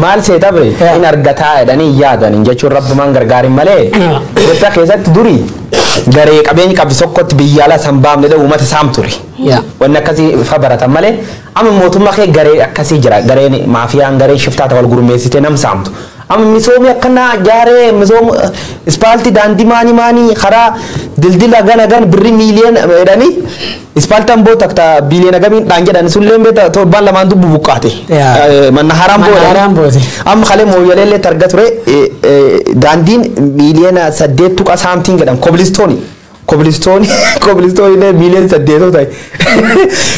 Maal seeta bire in argataa jedhanii yaadan jechuun rabbumaan gargaarin malee Itoophiyaa keessatti durii garee qabeenyi qabdi tokkotti biyya ala san baamne dha uummata saam ture. Wanni akkasii fa baratan malee amma mootummaa kee garee akkasii jira gareen maafiyaan gareen shiftaata wal gurmeessitee nam saamtu. Amma misoomii akkana jaaree misooma ispaaltii daandii maanii karaa dildila gana birri miiliyoona jedhanii ispaaltaan boo takta biiliyoona gamiin dhaan jedhan sullee beeta torbaan lamaan dubbu buqqaate. Manna haraan boote. Amma kalee mooyyaleellee targa ture daandiin miiliyoona 8 saamtiin jedhan kobilistoonii miiliyoona 8 ta'e.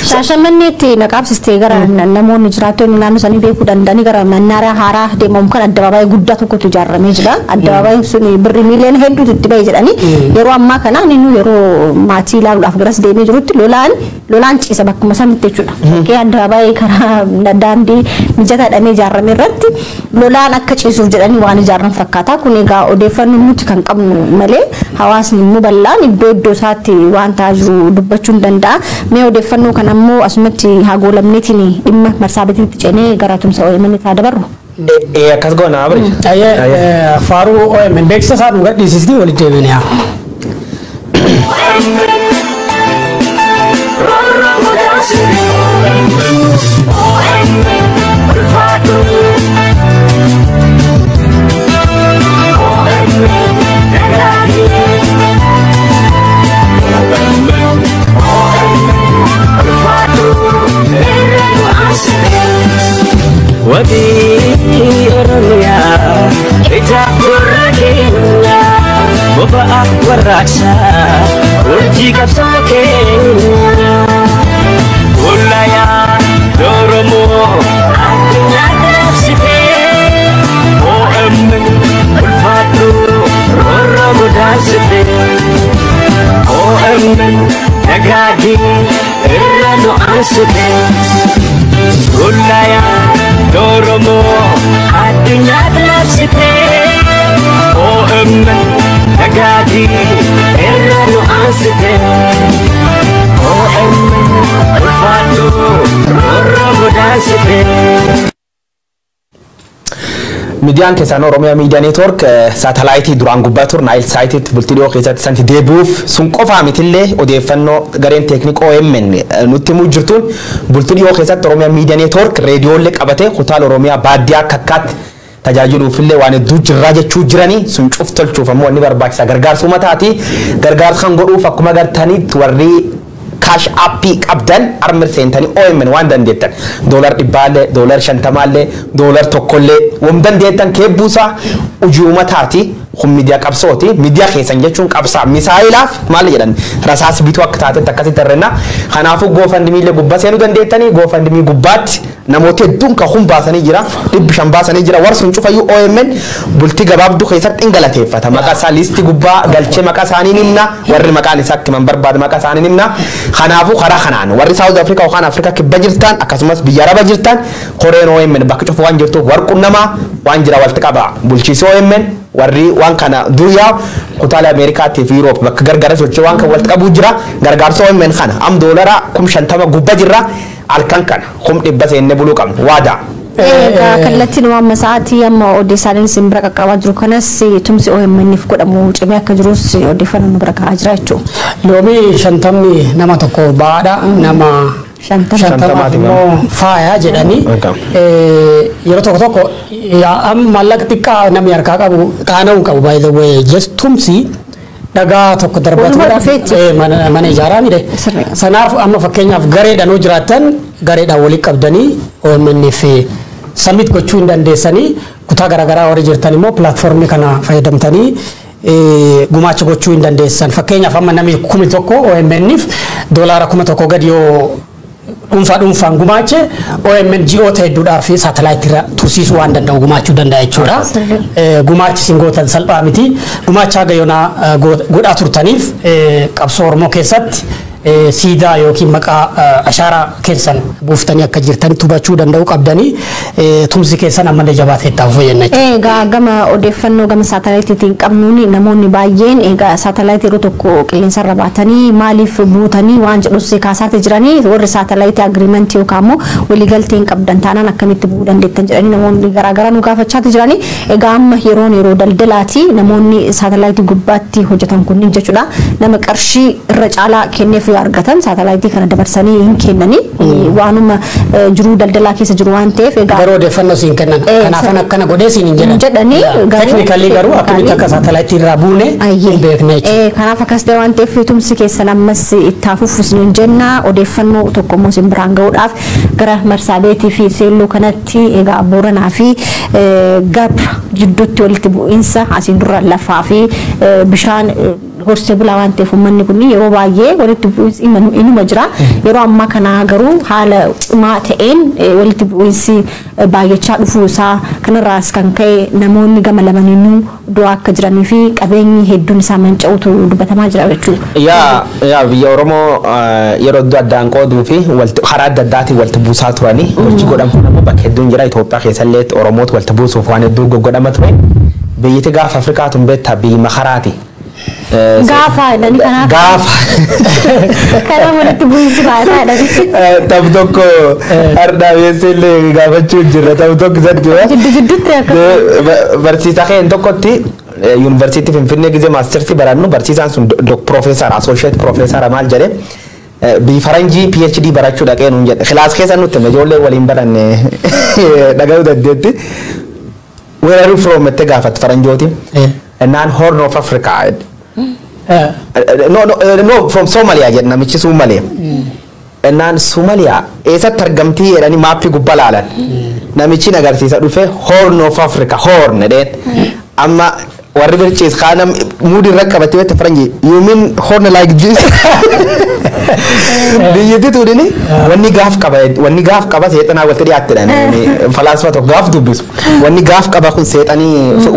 Shaashamanneetti naqaabsistee gara namoonni jiraattonni naannoo sanii beekuu danda'anii gara mannaaraa haaraa deemamu kan addabaabaayii guddaa tokkotu ijaaramee jira. Addabaabaayii sun birri miiliyoona hedduutu itti ba'e jedhanii yeroo ammaa kana inni yeroo maatii ilaaluudhaaf garas deemee jirutti lolaan ciisa bakkuma sanitti jechuudha. Fakkii addabaabaayii karaa daandii mijataa jedhamee ijaarame irratti lolaan akka ciisuuf jedhanii waan ijaaran fakkaata. Kun egaa odeeffannoo nuti kan qabnu malee hawaasni immoo bal'aan iddoo isaatti waan ta'aa jiru dubbachuu danda'a. Mee odeeffannoo kana ammoo asumatti hagoolamneetiin dhimma marsaabitiitti ceenee gara tumsa OMN isaa dabarru. Akkas goona abri. Faaruu OMN beeksisa isaa nu gadhiisistii walitti deemanii haa. Wadi orangnya daraaksa urjii qabsoo keenya Ullayaa Oromoo addunyaa dabarsitee OMN ulfaadhu Oromoo dabarsitee OMN dagaagii irra nu aansitee Ullayaa Oromoo addunyaa dabarsitee OMN dagaagii irra nu aansitee OMN ulfaadhu Oromoo dabarsitee Midiyaan keessaan Oromiyaa Miidiyaa Neetwoork saatalaayitii duraan gubbaa ture Naayil Saayitiitti bultii dhiyoo keessatti santi deebi'uuf sun qofaa mitillee odeeffannoo gareen teeknikoo OMN nutti himuu jirtuun bultii dhiyoo keessatti Oromiyaa Miidiyaa Neetwoork reediyoollee qabatee kutaala Oromiyaa baadiyyaa kakkaatti tajaajiluufillee waan hedduu jirraa jechuu jiranii sun cuuf tolchuuf ammoo inni barbaachisa gargaarsa uummataati gargaarsa kan godhuuf akkuma gartaniitti warri cash appii qabdan armir seentanii OMN waan dandeettan $100 $50 $1 waan dandeettan keebbuusaa hojii uummataati kun miidiyaa qabsooti miidiyaa keessan jechuun qabsaa misaayilaaf maal jedhan rasaas bituu akka taatetti akkasitti irrenna kanaafuu goofandimiillee gubbaa seenuu dandeettanii goofandimii gubbaatti namooti hedduun ka hun baasanii jira 500 baasanii jira warsun cufayyuu OMN bultii gabaabduu keessatti ingalateeffata maqaa isaa liistii gubbaa galchee maqaa isaanii nimna warri maqaan isaa akkiman barbaade maqaa isaanii nimna kanaafuu karaa kanaan warri South Africa yookaan Afrika kibba jirtan akkasumas biyya araba jirtan koreen OMN bakka cufa waan jirtuuf warqunnamaa waan jira walitti qaba bulchiisii OMN warri waan kana duriyaa kutaala Ameerikaatti fi Europe bakka gargaara sochii waan kan walitti qabu jira gargaarsa OMN kana am $50 gubbaa jirra alkan kana dhibba seenne buluu qabna waada kallattiin waan masaatii amma Odeessaaleen simbira qaqqabaa jiru kanas tumsi OMN'if godhamu cimee akka jirus odeeffannoo bira kaa'aa jira jechuudha. Loomii 50 nama tokko baadha nama 50 immoo faaya jedhanii yeroo tokko maallaqa xiqqaa namni harkaa qabu qaana'uu qabu by the way just tumsi dhagaa tokko darbatuudhaan mana ijaaraa mide sanaaf amma fakkeenyaaf gareedhaan jiraattan gareedhaan walii qabdanii OMN'if summit gochuu hin dandeessanii kutaa garaagaraa warri jirtan immoo pilaatfoormii kana fayyadamtanii gumaacha gochuu hin dandeessan fakkeenyaaf amma namni 1,000 OMN'if $1,000 gadi yoo dhuunfaan gumaache OMN ji'oota hedduudhaaf saatalaayitiirra tursiisuu waan danda'u gumaachuu danda'a jechuudha. Gumaachi singootan salphaa miti. Gumaacha haga yoonaa godhaa turtaniif qabsoo Oromoo keessatti siidaa yookiin maqaa ashaaraa keessan buuftanii akka jirtan hubachuu danda'u qabdanii tumsi keessan amma jabaatee itti fufuu jenna. Egaa gama odeeffannoo gama saatalaayitiitiin qabnuun namoonni baay'een egaa saatalaayitii yeroo tokko qilleensarra baatanii maaliif buutanii waan jedhus kaasaatti jiranii warri saatalaayitii agriimentii yookaan immoo waliigalteen qabdan taanaan akkamitti bu'uu dandeettan jedhanii namoonni garaagaraa nu gaafachaatti jiranii egaa amma yeroo daldalaati namoonni saatalaayitii gubbaatti hojjetan kunniin jechuudha nama qarshii irra caalaa kenneef argatan saatalaayitii kana dabarsanii hin kennanii waanuma jiruu daldalaa keessa jiru waan ta'eef egaa garuu odeeffannoo siin kennan kanaaf akkana godhee siin hin jedhanii teeknikalii garuu akkamitti akka saatalaayitii irraa buune beekna jechuudha. Kanaaf akkas ta'e waan ta'eef tumsi keessan ammas itti hafuufus ni jenna odeeffannoo tokko immoo sin biraan ga'uudhaaf gara Marsaabeetii fi Seelloo kanatti egaa Booranaa fi Gabra jidduutti walitti bu'iinsa asiin dura lafaa fi bishaan horsee bulaa waan ta'eef uummanni kun yeroo baay'ee walitti bu'iinsi inuma jira yeroo ammaa kana garuu haala cimaa ta'een walitti bu'iinsi baay'achaa dhufuu isaa kanarraas kan ka'e namoonni gama lamaniinuu du'aa akka jiranii fi qabeenyi hedduun isaa manca'uutu dubbatamaa jira jechuudha. Yaa biyya Oromoo yeroo addaan qooduu fi karaa adda addaatiin walitti buusaa turanii hojii godhamu ammoo bakka hedduun jira Itoophiyaa keessallee Oromootu walitti buusuuf waan hedduu godhama ture biyyatti gaafa Afrikaatu beektaa biyyi makaraati. Gaafa jedhanii kanaaf gaafa kana walitti bu'iinsi baay'ee jedhanii taph tokko ardaabeessillee gaafachuu jira taph tokko isatti jidduutti akka barsiisaa keen tokkotti yuunivarsiitii Finfinnee gizee maastersii barannu barsiisaan sun profeesar associate profeesara maal jedhe bifaranjii PhD barachuu dhaqee nuun jedhe kilaas keessa nutti ijoollee waliin baranne dhaga'uu dandeetti where are you from itti gaafatti faranjooti naan Horn of Africa no from Somalia jedhe namichi Somalia naan Somalia eessatti argamtii jedhanii maappii gubbaa laalan namichi agarsiisa dhufe Horn of Africa Horn jedheen amma warri birchees kaanam mood irra qabatee watti faranji you mean horn like this biyyatti tuudini wanni gaaf qaba seexanaa walitti dhiyaattedha falaasfa tokko gaaf dubbisu wanni gaaf qaba kun seexanii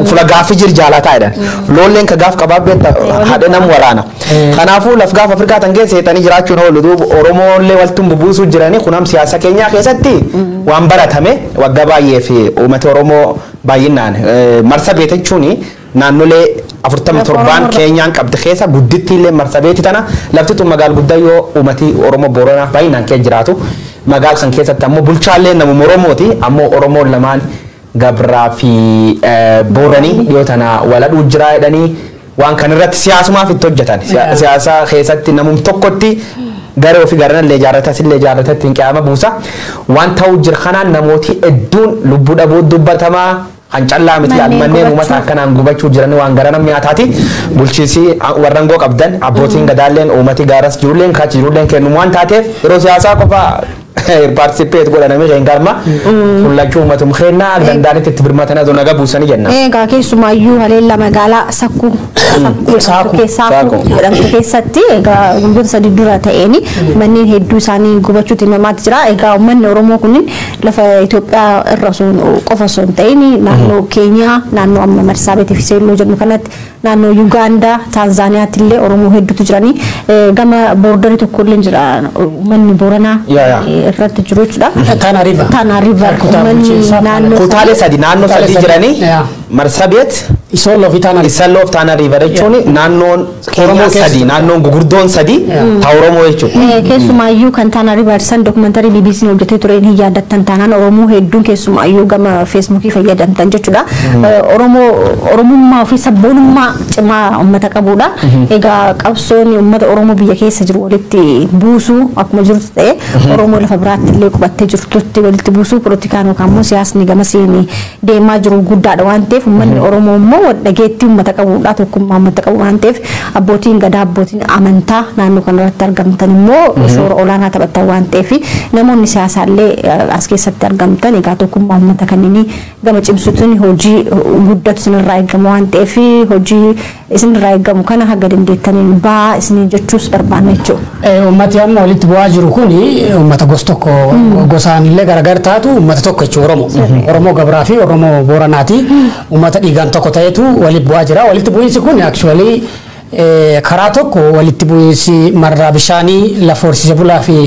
fula gaafi jir jaalataadha loolleen ka gaaf qabaa beekta haadha nam waraana kanaafuu laf gaaf Afrikaa tan keessa seexanii jiraachuun oolu duuba Oromoolee waltuun bubuusuu jiranii kunam siyaasa keenyaa keessatti waan baratame waggaa baay'ee fi uummata Oromoo baay'inaan Marsabit jechuun naannolee 47 Keenyaan qabdi keessa gudditti illee Marsabit tana lafti tun magaal guddaa yoo uummati Oromoo Booranaa baay'inaan keessa jiraatu magaal kan keessatti ammoo bulchaallee namuma Oromooti ammoo Oromoon lamaan Gabraa fi Booranii dhiyoo tana waladhuu jira jedhanii waan kan irratti siyaasumaaf itti hojjetan siyaasa keessatti namum tokkotti garee ofii garanallee jaarratas illee jaarratatti hin qiyama buusa waan ta'uu jira kanaan namooti hedduun lubbuu dhabuu dubbatamaa kan callaa miti almanneen uummata akkanaan gubachuu jiran waan gara namni nyaataati bulchiisi warrangoo qabdan abbootiin gadaalleen uummati gaaras jirulleen kaachi jirulleen kennu waan taateef yeroo siyaasaa qofaa participate godhaname kan garma kullachuu ummatum khenna dandanitti itti birmatana zona gabu sani jenna egaa keessumayyuu haleella magaalaa sakku keessatti egaa guyyoota sadii dura ta'eeni manneen hedduu isaanii gubachuutti himamaatti jira egaa uummanni Oromoo kunniin lafa Itoophiyaa irra qofa osoo hin ta'in naannoo Keenyaa naannoo amma Marsabit fi Seelloo jedhamu kanatti naannoo Yugaandaa Taanzaaniyaatti illee Oromoo hedduutu jiranii gama boordarii tokko illee jira uummanni Booranaa irratti jiru jechuudha. Tana river naannoo kutaalee sadi naannoo sadi jiranii Marsabit Isoloof Tana river jechuun naannoon Oromoo sadi naannoon gugurdoon sadi ta Oromoo jechuudha. Keessumaayyuu kan Tana river san dokumentari BBC hojjetee ture hin yaadattan taanaan Oromoo hedduun keessumaayyuu gama Facebookii fayyadamtan jechuudha. Oromummaa fi sabboonummaa cimaa uummata qabudha. Egaa qabsoon uummata Oromoo biyya keessa jiru walitti buusuu akkuma jirtu ta'e Oromoo lafa biraatti illee qubattee jirtutti walitti buusuu politikaan yookaan immoo siyaasni gama seenii deemaa jiru guddaadha waan ta'eef uummanni Oromoo immoo dhageettii uummata qabudha tokkummaa uummata qabu waan ta'eef abbootiin gadaa abbootiin amantaa naannoo kanarratti argamtan immoo shoora olaanaa taphatan waan ta'eef namoonni siyaasaallee as keessatti argamtan egaa tokkummaa uummata kanneenii gama cimsuutiin hojii guddatu isinirraa eegamu waan ta'eef hojii isinirraa eegamu kana haga dandeettaniin baa isin jechuus barbaanna jechuudha. Uummati amma walitti bu'aa jiru kuni uummata gosa tokko gosaan illee gargar taatu uummata tokko jechuudha Oromoo Gabraa fi Oromoo Booranaati uummata dhiigaan tokko ta'etu walitti bu'aa jira walitti bu'iinsi kun actually karaa tokko walitti bu'iinsi marraa bishaanii lafa horsiise bulaa fi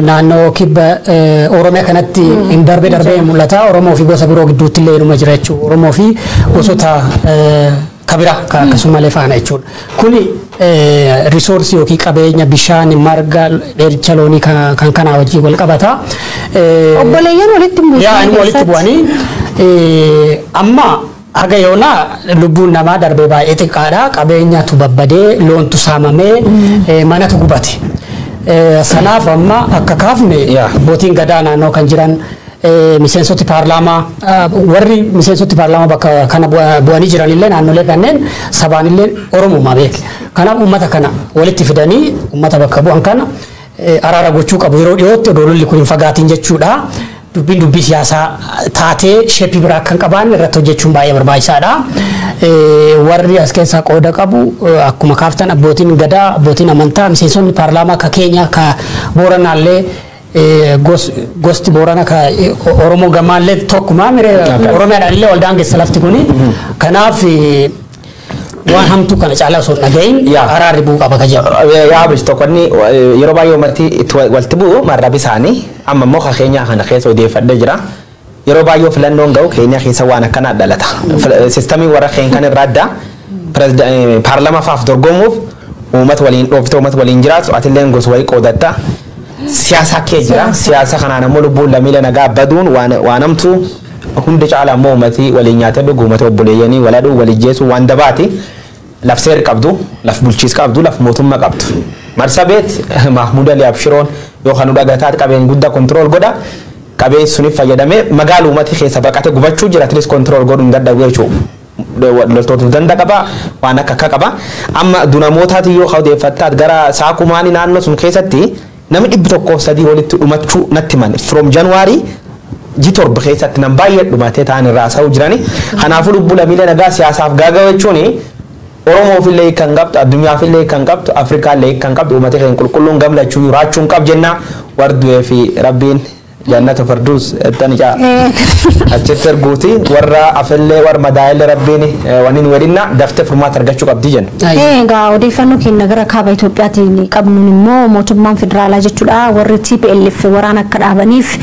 naannoo kibba Oromiyaa kanatti hin darbee mul'ata Oromoo fi gosa biroo gidduutti illee dhuma jira jechuudha Oromoo fi gosoota kabira akkasumallee faana jechuudha kuni resource yookiin qabeenya bishaan marga dheericha loonii kan kanaa wajjin wal qabata obboleeyyan walitti bu'anii amma haga yoona lubbuun namaa darbee baay'ee xiqqaadha qabeenyatu babbadee loontu saamamee manatu gubate sanaaf amma akka kaafne abbootiin gadaa naannoo kan jiran miseensoti paarlaamaa warri miseensoti paarlaamaa bakka kana bu'anii jiranillee naannolee kanneen sabaanillee Oromummaa beek kanaaf uummata kana walitti fidanii uummata bakka bu'an kana araara gochuu qabu yeroo dhiyootti odoololli kun hin fagaatiin jechuudha dubbii siyaasaa taatee sheepii biraa kan qaban irratti hojjechuun baay'ee barbaachisaadha warri as keessaa qooda qabu akkuma kaaftan abbootiin gadaa abbootiin amantaa miseensonni paarlaamaa ka Keenyaa ka Booranaallee gosti Boorana ka Oromoo gamaallee tokkuma mire Oromiyaadhaan illee waldaan keessa lafti kuni kanaaf waan hamtu kana caalaa osoo dhagahin araarri bu'uu qaba ka jedhu. Yaa bish tokkonni yeroo baay'ee uummatni walitti bu'u marrabi isaanii amma immoo Keenyaa kana keessa odeeffadhee jira. Yeroo baay'ee filannoon ga'u Keenyaa keessa waan akkanaa dhalata. Sistamiin warra Keenyaa kan irraa adda paarlaamaa faaf dorgomuuf uummata waliin dhoofte uummata waliin jiraatu atilleen gosa wayii qoodatta. Siyaasa kee jira siyaasa kanaan ammoo lubbuun lammiilee nagaa baduun waan hamtu hundi caalaa ammoo uummati waliin nyaatee dhugu uummata obboleeyyanii waladhuu walijjeessu waan dabaati laf seer qabdu laf bulchiis qabdu laf mootummaa qabdu Marsabit Mahmud Ali Abshiroon yookaan dhagataat qabeen guddaa kontrool godha qabeen suniif fayyadamee magaalaa uummati keessa baqate gubachuu jira atleast kontrool godhuun dadhabuu jechuudha loltootu danda qaba waan akka qaba amma dunamootaati yoo odeeffattaat gara saakumaanii naannoo sun keessatti namni 103 walitti dhumachuu natti man from January jitor bixeessatti nan baay'ee dhumatee ta'an irraa sa'u jirani kanaafuu lubbuu lammiilee nagaa siyaasaaf gaagawachuuni Oromoo fillee kan qabdu addunyaa fillee kan qabdu Afrikaa illee kan qabdu uummata keenya qulqulluun gamlachuu jiraachuun qab jenna wardu'ee fi rabbiin jannata farduus tanija achitti erguuti warra afillee warra madaa'illee rabbiin waniin wedinna daftee furmaata argachuu qabdi jenna. Egaa odeeffannoo keenya gara kaaba Itoophiyaatiin qabnuun immoo mootummaan federaalaa jechuudha warri TPLF waraana akka dhaabaniif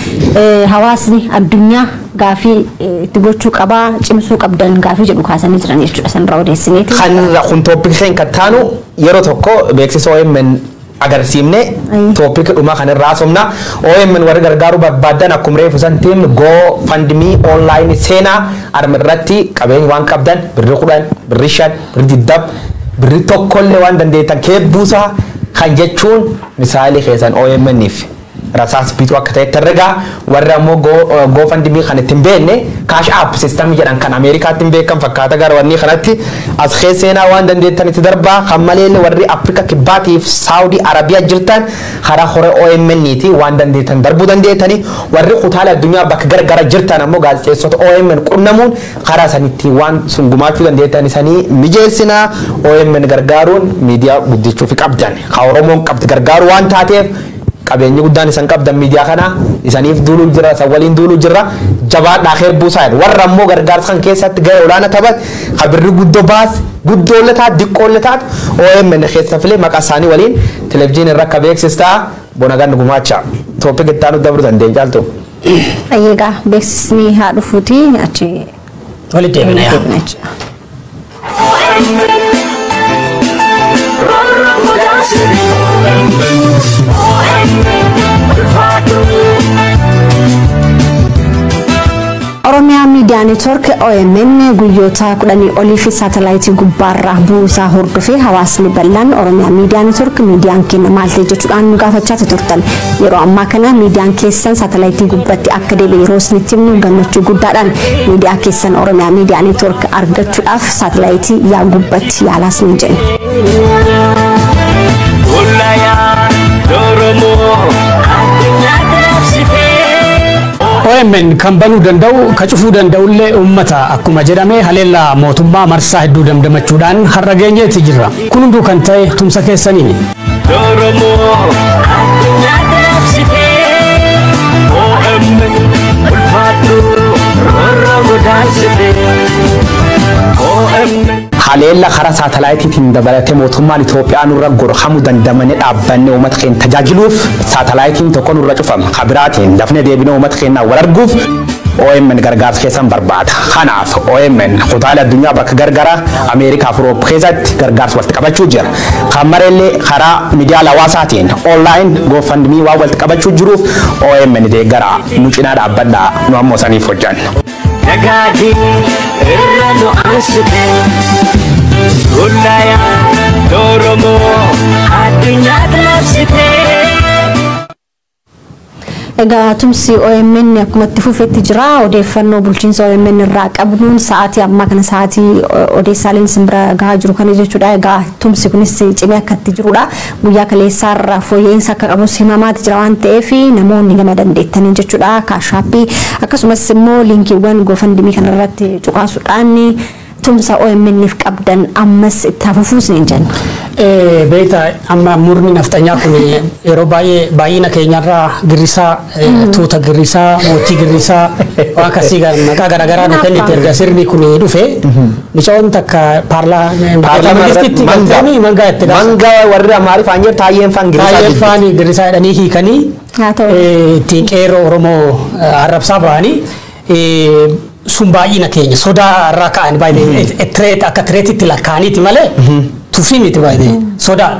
hawaasni addunyaa gaafii itti gochuu qabaa cimsuu qabdan gaafii jedhu kaasanii jiran jechuudha sanirraa odeessineeti. Kan kun tooppikii kan taanu yeroo tokko beeksisa OMN agarsiifne toopikii dhumaa kan irraa somna OMN warri gargaaru barbaadan akkuma reefu santiin go fandimii online seenaa arma irratti qabeenya waan qabdan birri 10 birri 5 birri 20 birri tokkollee waan dandeettan keebbuusaa kan jechuun misaalii keessan OMNif rasaas bituu akka ta'e tarregaa warra ammoo go fandimii kan ittiin beekne cash app system jedhan kan Ameerikaatti beekan fakkaata gara wanni kanatti as keesseenaa waan dandeettan itti darbaa kan malee warri Afrika kibbaatiif Saudi Arabiyaa jirtan karaa hore OMN'ti waan dandeettan darbuu dandeettani warri kutaalee addunyaa bakka garagara jirtan ammoo gaazexeessota OMN qunnamuun karaa sanitti waan sun gumaachuu dandeettan isanii mijeessina OMN gargaaruun miidiyaa guddichuuf qabdan ka Oromoon qabdi gargaaru waan taateef qabeenyi guddaan isan qabdan miidiyaa kana isaniif duuluu jira san waliin duuluu jira jabaadhaa keebbuusaa warra ammoo gargaarsan keessatti gahee olaanaa taphat kabirri guddoo baas guddoolletaat diqqoolletaat OMN keessa filee maqaa isaanii waliin televezyiinii irra akka beeksistaa bonagan gumaacha tooppik ittaanu dabruu dandeenye caaltu. Egaa beeksisni haa dhufuuti achi walitti deebina yaa. Oromiyaa Miidiyaa Neetwork OMN guyyoota 10 oliif saatalaayitii gubbaarraa buusaa hordofee hawaasni bal'aan Oromiyaa Miidiyaa Neetwork miidiyaan keenya maal ta'e jechuudhaan nu gaafachaa turtan. Yeroo ammaa kana miidiyaan keessan saatalaayitii gubbatti akka deebi'e yeroo isinitti himnu gammachuu guddaadhaan miidiyaa keessan Oromiyaa Miidiyaa Neetwork argachuudhaaf saatalaayitii yaa gubbatti yaalaas ni jenna. OMN kan banuu danda'u ka cufuu danda'ullee uummata akkuma jedhame haleellaa mootummaa marsaa hedduu damdamachuudhaan har'a geenyeetti jirra. Kun hunduu kan ta'e tumsa keessaniini. haleella karaa saatalaayitiitiin dabalatee mootummaan Itoophiyaa nurra gorhamuu dandamanii dhaabbanne uummata keenya tajaajiluuf saatalaayitiin tokko nurra cufama. Kabiraatiin dafnee deebinee uummata keenya wal arguuf OMN gargaarsa keessan barbaada. Kanaaf OMN kutaalee addunyaa bakka gargara Ameerikaa fi Awurooppaa keessatti gargaarsa walitti qabachuu jira. Kan mareellee karaa miidiyaa hawaasaatiin online GoFundMe waan walitti qabachuu jiruuf OMN deeggaraa nu cinaa dhaabbadhaa nu ammoo saniif hojjanna. Nagadi irranu ansite Ulaya Doromo Addunyaat labsite Egaa tumsi OMN akkuma itti fufeetti jira odeeffannoo bulchiinsa OMN irraa qabnuun sa'aatii ammaa kana sa'aatii Odeessaaleen simbira gahaa jiru kana jechuudha. Egaa tumsi kunis cimee akka itti jirudha. Guyyaa kaleessaarra fooyya'insa akka qabus himamaati jira waan ta'eef namoonni gama dandeettaniin jechuudha. Kaashaappii akkasumas immoo liinkiiwwan GoFundMe kanarratti cuqaasuudhaan tumsa OMN'if qabdan ammas itti hafuufuus ni jenna. Beektaa amma murni naftanyaa kun yeroo baay'ina keenyarraa girrisaa tuuta girrisaa mootii girrisaa waan akkasii maqaa garaagaraa nu kennitti erga sirni kun dhufe micoon takka paarlaamentitti galtanii mangaa itti dhaasa. Mangaa warri Amaariffaan jedhu taayyeen girrisaa jedhanii hiikanii ittiin qeerroo Oromoo arrabsaa bahanii sun baay'ina keenya sodaa irraa ka'an baay'ee akka tireetitti lakkaa'aniiti malee tufii miti baay'ee sodaa.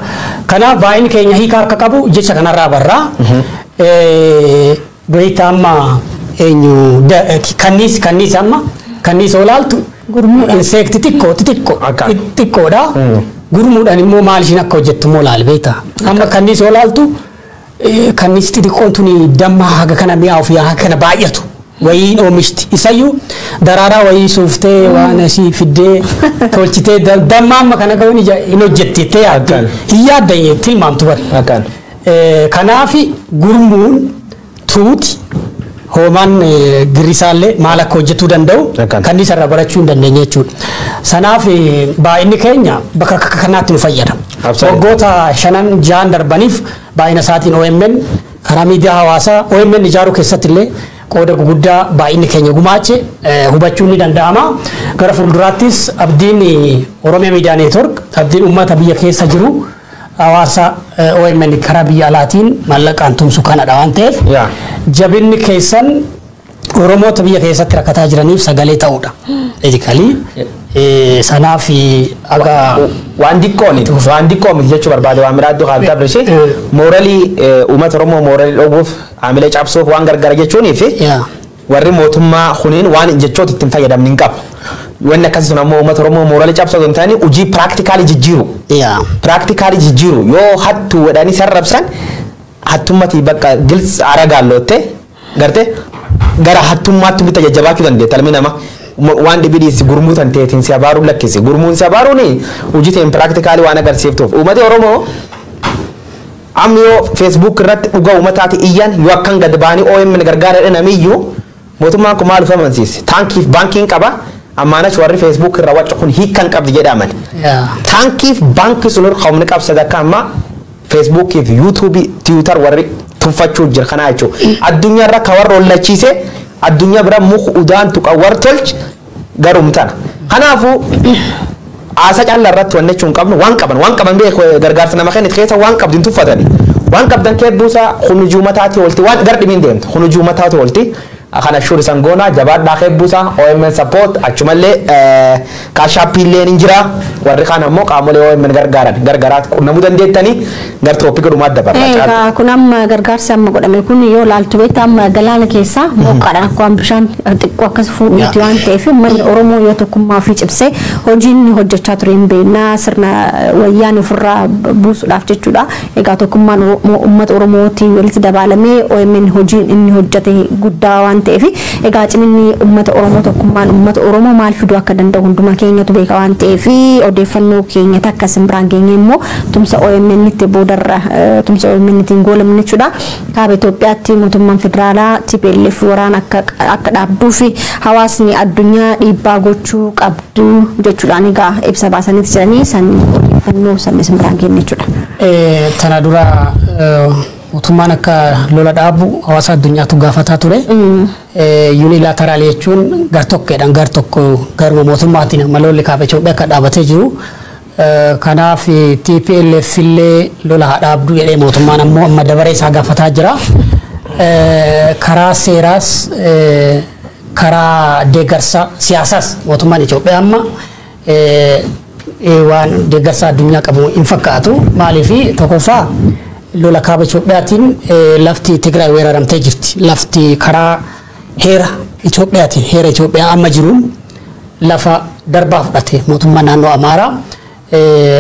Kanaaf baay'inni keenya hiika akka qabu jecha kanarraa barraa. Beektaa amma eenyu kanniis amma kanniis olaaltu inseekti xiqqoodha. Gurmuudhaan immoo maal ishiin akka hojjettu immoo laal beektaa. Amma kanniis olaaltu kanniis xixiqqoon tuni damma haga kana mi'aawuf yaa kana baay'atu. Wayin oomishti isayyuu daraaraa wayii suuftee waan asii fiddee tolchitee damma amma kana ga'uun hin hojjettee hin yaaddanye tilmaamtu bari. Kanaaf gurmuun tuuti hoomaan Giriisaallee maal akka hojjetuu danda'u kan isa irraa barachuu hin dandeenye jechuudha. Sanaaf baay'inni keenya bakka kanaatti nu fayyada. Waggoota 5-6 darbaniif baay'ina isaatiin OMN karaa miidiyaa hawaasaa OMN ijaaruu keessatti illee qooda guddaa baay'inni keenya gumaache hubachuun ni danda'ama. Gara fuulduraattis abdiin Oromiyaa Miidiyaa Neetwork abdiin uummata biyya keessa jiru hawaasa OMN karaa biyya alaatiin maallaqaan tumsu kanadha waan ta'eef jabinni keessan Oromoota biyya keessatti rakkataa jiraniif sagalee ta'uudha. Sanaaf aga waan diqqoon jechuu barbaade waan miraaddu kan dabrishee mooralii uummata Oromoo mooralii dhoguuf haamilee cabsuuf waan gargara jechuunii fi warri mootummaa kuniin waan jechoota ittiin fayyadamni hin qabu. Wanni akkasii sun ammoo uummata Oromoo mooralii cabsuu osoo hin taane hojii piraaktikaalii jijjiiru. Piraaktikaalii jijjiiru yoo hattuu wedhanii sarrabsan hattummati bakka gils aragaallotte gartee gara hattummaatti bitta jajjabaachuu dandeetta ilmi namaa. Waan dhibiidis gurmuu tan ta'eetiin si abaaruu lakkisi. Gurmuun si abaaruun hojii ta'een piraaktikaalii waan agarsiiftuuf. Uummati Oromoo amma yoo Facebook irratti dhugaa uummataati iyyan yoo akkan gad baanii OMN gargaara namiyyuu mootummaan kun maal amansiise? Taankiif baankiin qaba. Ammaanash warri Facebook irra waccu kun hiikan qabdi jedhaman. Taankiif baankii sun qawmni qabsa dakka amma Facebook fi YouTube Twitter warri tuffachuu jira kana jechuudha. Addunyaa irra ka warra ollachiise addunyaa bira muku udaan tuqa war tolch garumtana. Kanaafuu asa calla irratti wanne chuun qabnu waan qaban bee gargaarsa nama kennitu keessa waan qabdin tuffatani. Waan qabdan kee buusa khunujuu mataati olti waan gardimin deemtu khunujuu mataati olti. Akana shuri sangona jabaadhaa keebbuusa OMN support achumallee kaashaappillee ni jira warri kaan ammoo qaamolee OMN gargaraat qunnamuu dandeettanii gar tooppika dhumaat dabarra. Kun amma gargaarsa amma godhame kun yoo laaltu beektaa amma galaana keessaa moqqaadhaan akka waan bishaan xiqqoo akkas fuudhuuti waan ta'eef uummanni Oromoo yoo tokkummaa fi cimsee hojiin hojjechaa ture hin beeknaa sirna wayyaan ofirraa buusuudhaaf jechuudha. Egaa tokkummaan uummata Oromooti walitti dabalamee OMN hojiin inni hojjete guddaa waan ta'eef egaa ciminni uummata Oromoo tokkummaan uummata Oromoo maal fiduu akka danda'u hunduma keenyatu beeka waan ta'eef odeeffannoo keenya takka simbiraan keenya immoo tumsa OMN itti boodarra tumsa OMN ittiin goolamne jechuudha. Kaaba Itoophiyaatti mootummaan federaalaa TPLF waraana akka dhaabduu fi hawaasni addunyaa dhiibbaa gochuu qabdu jechuudhaan egaa ibsa baasaniiti jiranii san odeeffannoo san simbiraan keenya jechuudha. Tana dura mootummaan akka lola dhaabu hawaasa addunyaatu gaafataa ture. Unilateral jechuun gar-tokkeedhaan gar-tokko garuma mootummaatiin malolli kaaba Itoophiyaa akka dhaabatee jiru. Kanaaf TPLF illee lola haa dhaabdu jedhee mootummaan ammoo amma dabaree isaa gaafataa jira. Karaa seeraas karaa deeggarsa siyaasaas mootummaan Itoophiyaa amma waan deeggarsa addunyaa qabu hin fakkaatu. Maaliif tokkoffaa lola kaaba Itoophiyaatiin lafti Tigraay weeraramtee jirti. Lafti karaa heera Itoophiyaatiin heera Itoophiyaa amma jiruun lafa darbaa fudhate mootummaa naannoo Amaaraa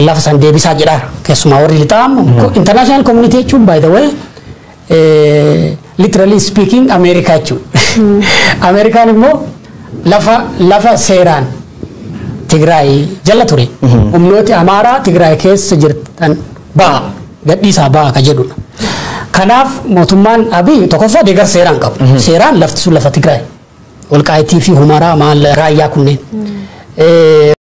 lafa san deebisaa jedha keessumaa warri lixaa international community jechuun by the way literally speaking America jechuudha. Amerikaan immoo lafa seeraan Tigraay jala ture. Humnooti Amaaraa Tigraay keessa jirtan ba'a gadhiisaa ba'a ka jedhudha. Kanaaf mootummaan Abiy tokkoffaa deeggarsa seeraan qabu. Seeraan lafti sun lafa Tigraay. Walqaayitii fi Humaraa maal raayyaa kunneen.